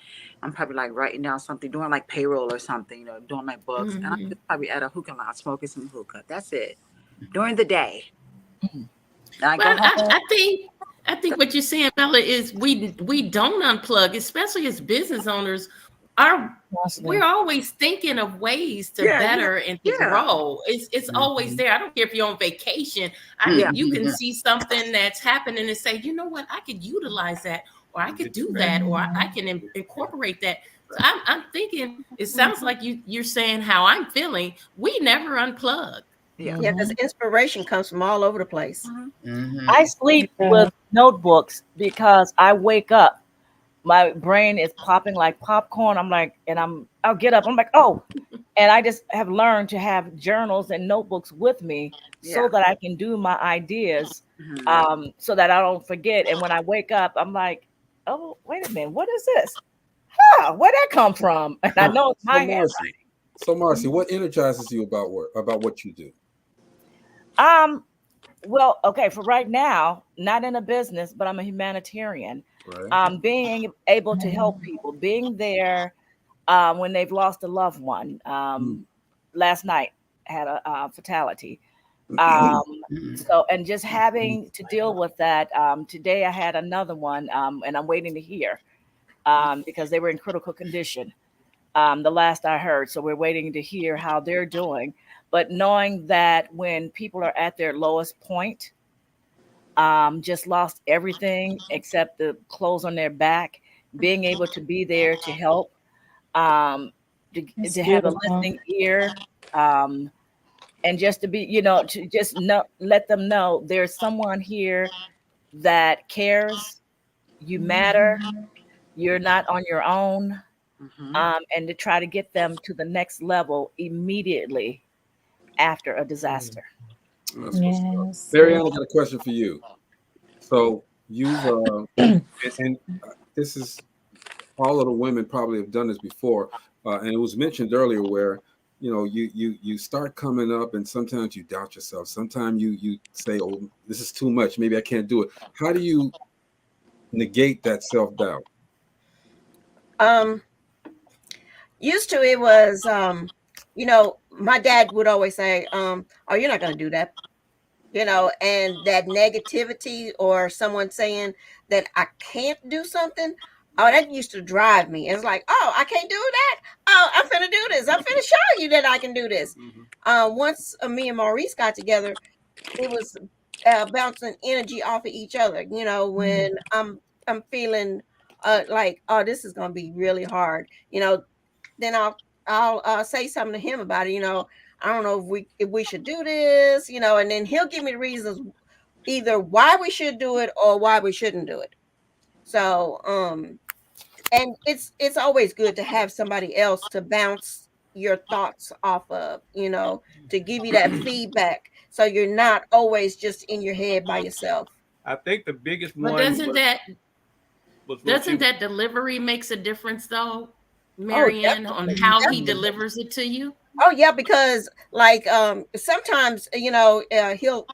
I'm probably like writing down something, doing like payroll or something, doing my books. And I'm just probably at a hookah lounge smoking some hookah. That's it. During the day. I think what you're saying, Bella, is we don't unplug, especially as business owners. We're always thinking of ways to better and to grow. It's always there. I don't care if you're on vacation. You can see something that's happening and say, you know what, I could utilize that, or I could do that, or I can incorporate that. So I'm thinking. It sounds like you're saying how I'm feeling. We never unplug. Yeah, because inspiration comes from all over the place. I sleep with notebooks because I wake up, my brain is popping like popcorn. I'll get up. I'm like, oh, and I just have learned to have journals and notebooks with me so that I can do my ideas, so that I don't forget. And when I wake up, I'm like, oh, wait a minute, what is this? Where'd that come from? And I know it's my handwriting. So Marcy, what energizes you about work, about what you do? Well, okay, for right now, not in a business, but I'm a humanitarian. Right. Being able to help people, being there when they've lost a loved one. Last night had a fatality. So, and just having to deal with that. Today I had another one, and I'm waiting to hear because they were in critical condition. The last I heard. So we're waiting to hear how they're doing. But knowing that when people are at their lowest point, just lost everything except the clothes on their back, being able to be there to help, to have a listening ear, and just to be, to just let them know there's someone here that cares, you matter, you're not on your own, and to try to get them to the next level immediately after a disaster. Yes. Marianne, I got a question for you. So you've and this is all of the women probably have done this before, and it was mentioned earlier where you start coming up and sometimes you doubt yourself. Sometimes you say, "Oh, this is too much. Maybe I can't do it." How do you negate that self-doubt? Used to it was my dad would always say, oh, you're not going to do that. And that negativity or someone saying that I can't do something, oh, that used to drive me. It's like, oh, I can't do that. Oh, I'm finna do this. I'm finna show you that I can do this. Once me and Maurice got together, it was bouncing energy off of each other. When I'm feeling like, oh, this is gonna be really hard. Then I'll I'll say something to him about it. You know, I don't know if we should do this. You know, and then he'll give me the reasons either why we should do it or why we shouldn't do it. So and it's always good to have somebody else to bounce your thoughts off of, you know, to give you that feedback, so you're not always just in your head by yourself. I think the biggest But one doesn't was that delivery makes a difference though, Oh, Marianne, on definitely, how he definitely. delivers it to you? Oh yeah, because like sometimes, you know, he'll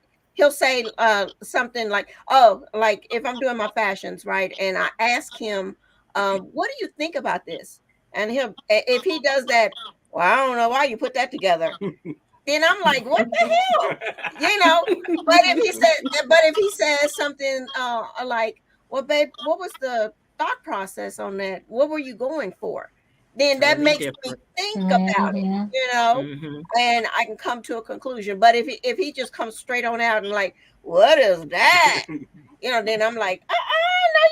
say something like, oh, like if I'm doing my fashions, right, and I ask him, what do you think about this? And if he does that, well, I don't know why you put that together. Then I'm like, what the hell? You know, but if he says something like, well, babe, what was the thought process on that? What were you going for? Then that Totally makes me different. think about it, you know, and I can come to a conclusion. But if he just comes straight on out and like, what is that? You know, then I'm like, no,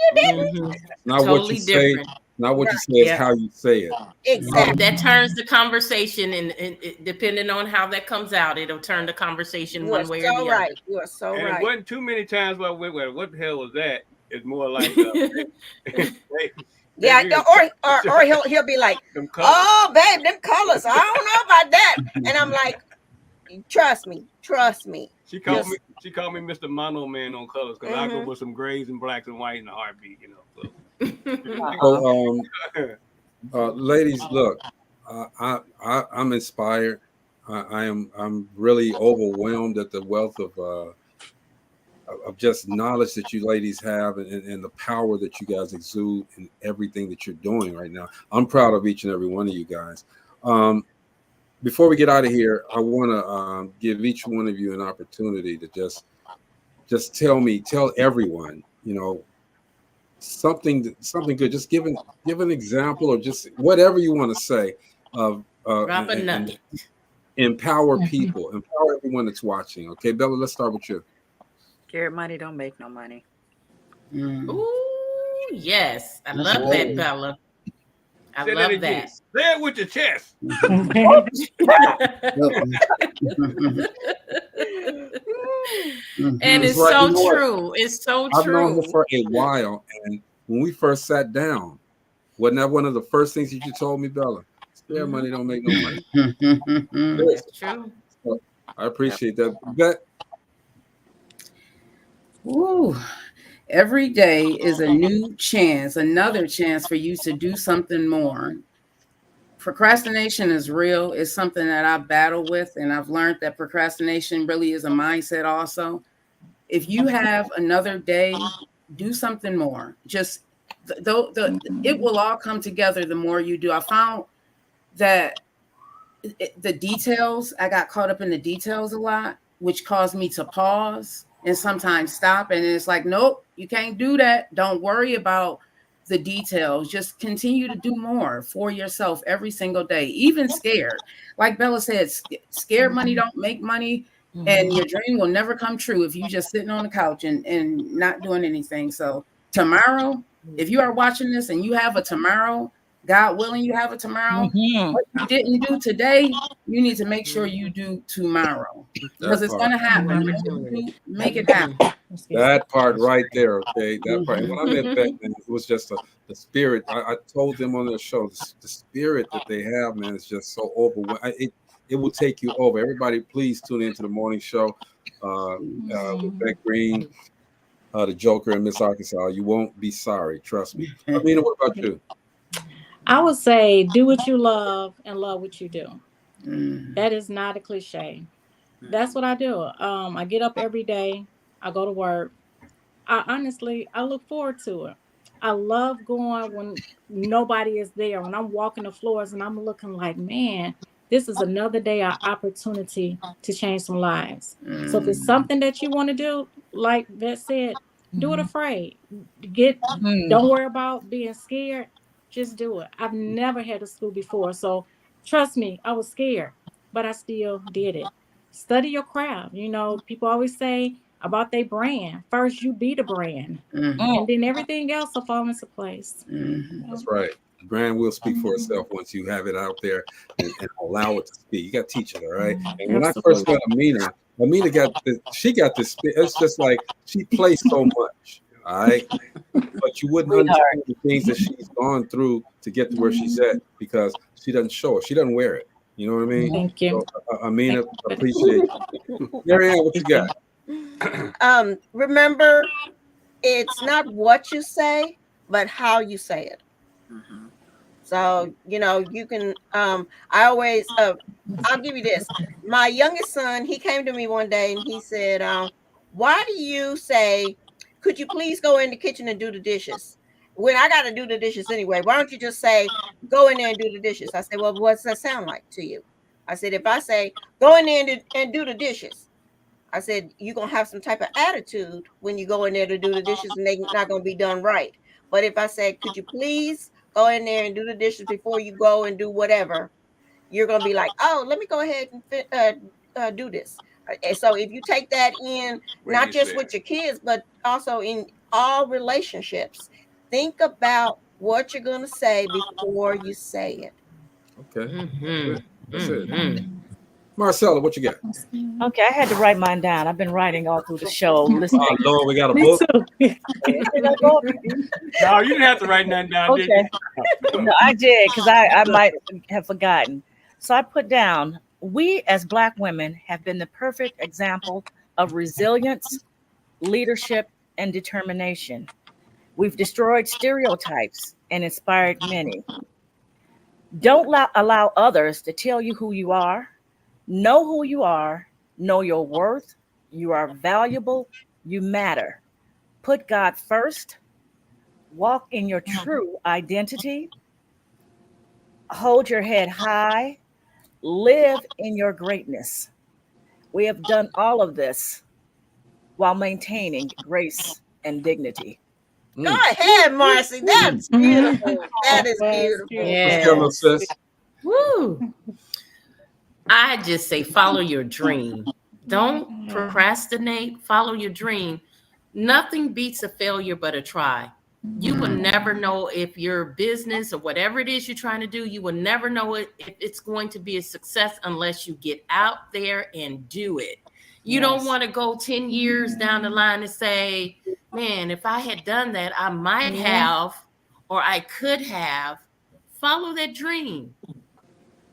you didn't. Not what you say, not what you say, is how you say it. Exactly. That turns the conversation, and depending on how that comes out, it'll turn the conversation You are one way or so the right. other. You are so and right. it wasn't too many times where I went, well, what the hell was that? It's more like Yeah, or he'll be like, oh, babe, them colors, I don't know about that. And I'm like, trust me. She called me Mr. Mono Man on colors, because I go with some grays and blacks and white in a heartbeat, you know. So. Ladies, look, I'm inspired. I'm really overwhelmed at the wealth of just knowledge that you ladies have, and the power that you guys exude in everything that you're doing right now. I'm proud of each and every one of you guys. Before we get out of here, I want to give each one of you an opportunity to just tell everyone, you know, something good. Just give an example, or just whatever you want to say of Drop a nugget. Empower people, empower everyone that's watching. Okay, Bella, let's start with you. Scared money don't make no money. Ooh, yes. I love that, Bella. I love that. Say it with your chest. And it's so true. It's so I've true. known her for a while, and when we first sat down, wasn't that one of the first things that you told me, Bella? Scared money don't make no money. It's true. So, I appreciate that. Bet. Ooh, every day is a new chance, another chance for you to do something more. Procrastination is real. It's something that I battle with, and I've learned that procrastination really is a mindset also. If you have another day, do something more. Just it will all come together the more you do. I found that the details, I got caught up in the details a lot, which caused me to pause and sometimes stop. And it's like, nope, you can't do that. Don't worry about the details. Just continue to do more for yourself every single day, even scared. Like Bella said, scared money don't make money, and your dream will never come true if you just sitting on the couch and not doing anything. So tomorrow, if you are watching this and you have a tomorrow, God willing, you have a tomorrow. What you didn't do today, you need to make sure you do tomorrow, because it's going to happen. Make it happen. That part right there, okay. That part. And when I met Beck, man, it was just the spirit. I told them on their show, the spirit that they have, man, is just so overwhelming. It will take you over. Everybody, please tune into the morning show with Beck Green, the Joker, and Miss Arkansas. You won't be sorry. Trust me. Amina, what about you? I would say do what you love and love what you do. That is not a cliche. That's what I do. I get up every day. I go to work. I look forward to it. I love going when nobody is there, when I'm walking the floors and I'm looking like, man, this is another day, an opportunity to change some lives. So if it's something that you want to do, like Vet said, do it afraid. Don't worry about being scared. Just do it. I've never had a school before. So trust me, I was scared, but I still did it. Study your craft. You know, people always say about their brand. First, you be the brand, and then everything else will fall into place. That's right. brand will speak for itself once you have it out there and allow it to speak. You got to teach it, all right? And when I first met Amina got this. It's just like she plays so much, all right? But you wouldn't understand the things that she's gone through to get to where she's at because she doesn't show it. She doesn't wear it. You know what I mean? Thank you. So, Amina, appreciate you. Marianne, what you got? Remember, it's not what you say, but how you say it. So, you can, I always, I'll give you this. My youngest son, he came to me one day and he said, why do you say, could you please go in the kitchen and do the dishes? When I got to do the dishes anyway, why don't you just say, go in there and do the dishes? I said, well, what's that sound like to you? I said, if I say, go in there and do the dishes, I said, you're going to have some type of attitude when you go in there to do the dishes and they're not going to be done right. But if I say, could you please go in there and do the dishes before you go and do whatever, you're going to be like, oh, let me go ahead and do this. And so if you take that in, not just with your kids, but also in all relationships, think about what you're going to say before you say it. Okay. That's it. Marcella, what you got? Okay, I had to write mine down. I've been writing all through the show. Listening. Oh, Lord, we got a book. No, you didn't have to write nothing down, did you? No, I did because I might have forgotten. So I put down, we as Black women have been the perfect example of resilience, leadership, and determination. We've destroyed stereotypes and inspired many. Don't allow others to tell you who you are. Know who you are. Know your worth. You are valuable. You matter. Put God first. Walk in your true identity. Hold your head high. Live in your greatness. We have done all of this while maintaining grace and dignity. Go ahead, Marcy. That's beautiful. That is beautiful. Yes. Woo. I just say follow your dream. Don't procrastinate. Follow your dream. Nothing beats a failure but a try. You will never know if your business or whatever it is you're trying to do, you will never know if it's going to be a success unless you get out there and do it. You don't want to go 10 years down the line and say, man, if I had done that, I might have, or I could have. Follow that dream.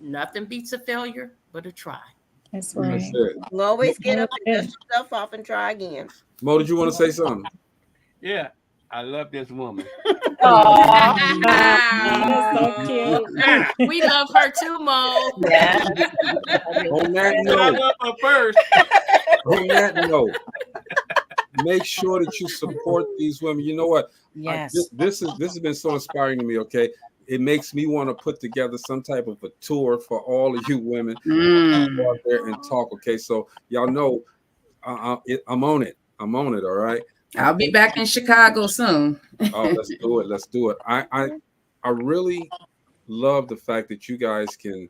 Nothing beats a failure but a try. That's right. You always get up and dust yourself off and try again. Mo, did you want to say something? Yeah, I love this woman. That's so cute. We love her too, Mo. Yeah. On that I note, love her first. on that note, make sure that you support these women. You know what? Yes. This has been so inspiring to me. Okay, it makes me want to put together some type of a tour for all of you women. Go out there and talk. Okay, so y'all know I'm on it. I'm on it. All right. I'll be back in Chicago soon. Oh, let's do it. Let's do it. I really love the fact that you guys can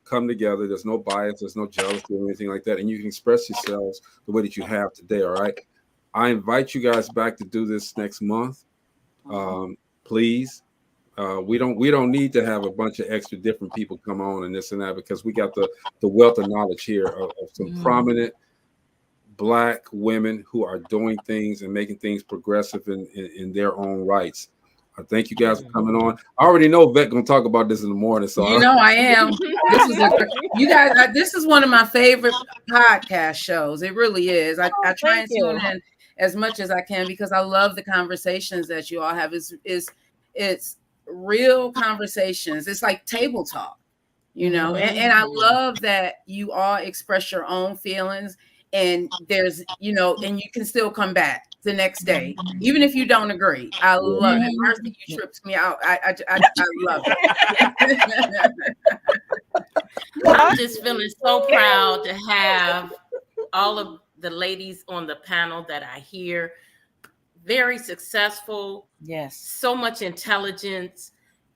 come together. There's no bias, there's no jealousy or anything like that, and you can express yourselves the way that you have today. All right. I invite you guys back to do this next month. Please. We don't need to have a bunch of extra different people come on and this and that because we got the wealth of knowledge here of some prominent Black women who are doing things and making things progressive in their own rights. I thank you guys for coming on. I already know Vet gonna talk about this in the morning, so you know I am. You guys. This is one of my favorite podcast shows. It really is. I try and tune in as much as I can because I love the conversations that you all have. It's real conversations. It's like table talk, you know. And I love that you all express your own feelings. And there's, you know, and you can still come back the next day, even if you don't agree. I love it. Marcy, you tripped me out. I love it. I'm just feeling so proud to have all of the ladies on the panel that I hear. Very successful. Yes. So much intelligence.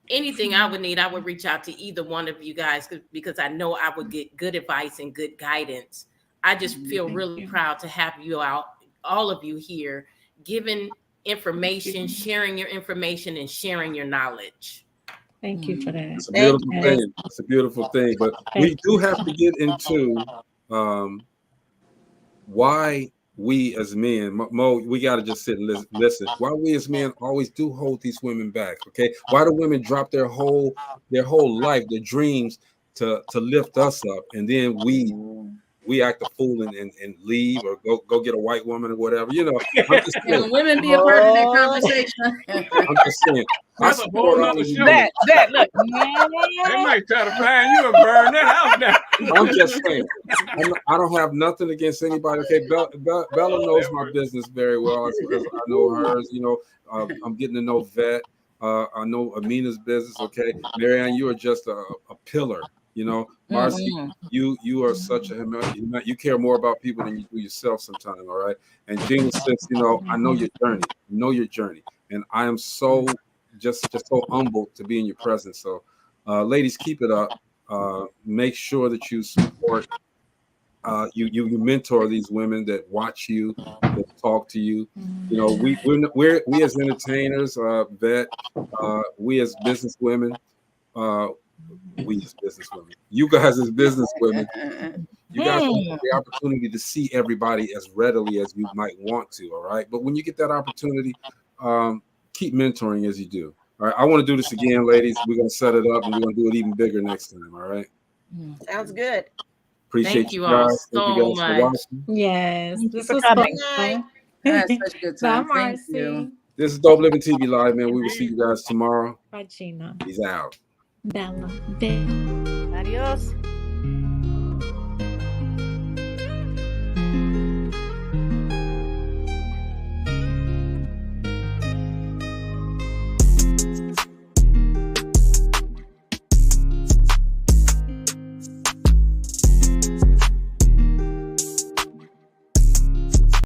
Anything I would need, I would reach out to either one of you guys because I know I would get good advice and good guidance. I just feel really proud to have you out, all of you here, giving information, sharing your information, and sharing your knowledge. Thank you for that. It's a beautiful thing. It's a beautiful thing. But we do have to get into why we as men, Mo, we got to just sit and listen. Why we as men always do hold these women back, okay? Why do women drop their whole life, their dreams to lift us up, and then we act a fool and leave or go get a white woman or whatever, you know? I'm just saying. Can women be a part of that conversation? I'm just saying. That's a whole nother show. That look. They might try to find you and burn that house down. I'm just saying. I don't have nothing against anybody. Okay, Bella knows my business very well as I know hers. You know, I'm getting to know Vet. I know Amina's business. Okay, Marianne, you are just a pillar. You know, Marcy, you are such a you care more about people than you do yourself sometimes. All right, and Gina says, you know, I know your journey, and I am so just so humbled to be in your presence. So, ladies, keep it up. Make sure that you support. You mentor these women that watch you, that talk to you. You know, we as entertainers, Vet, we as business women. We as business women, you guys as business women, you guys don't have the opportunity to see everybody as readily as you might want to. All right, but when you get that opportunity, keep mentoring as you do. All right, I want to do this again, ladies. We're gonna set it up and we're gonna do it even bigger next time. All right. Sounds good. Appreciate you all guys. so Thank you guys much. for watching. Yes, this was coming. fun. That's such a good time. Bye, Thank Marcy. you. This is Dope Living TV Live, man. We will see you guys tomorrow. Bye, Gina. Peace out. Bella. Adios.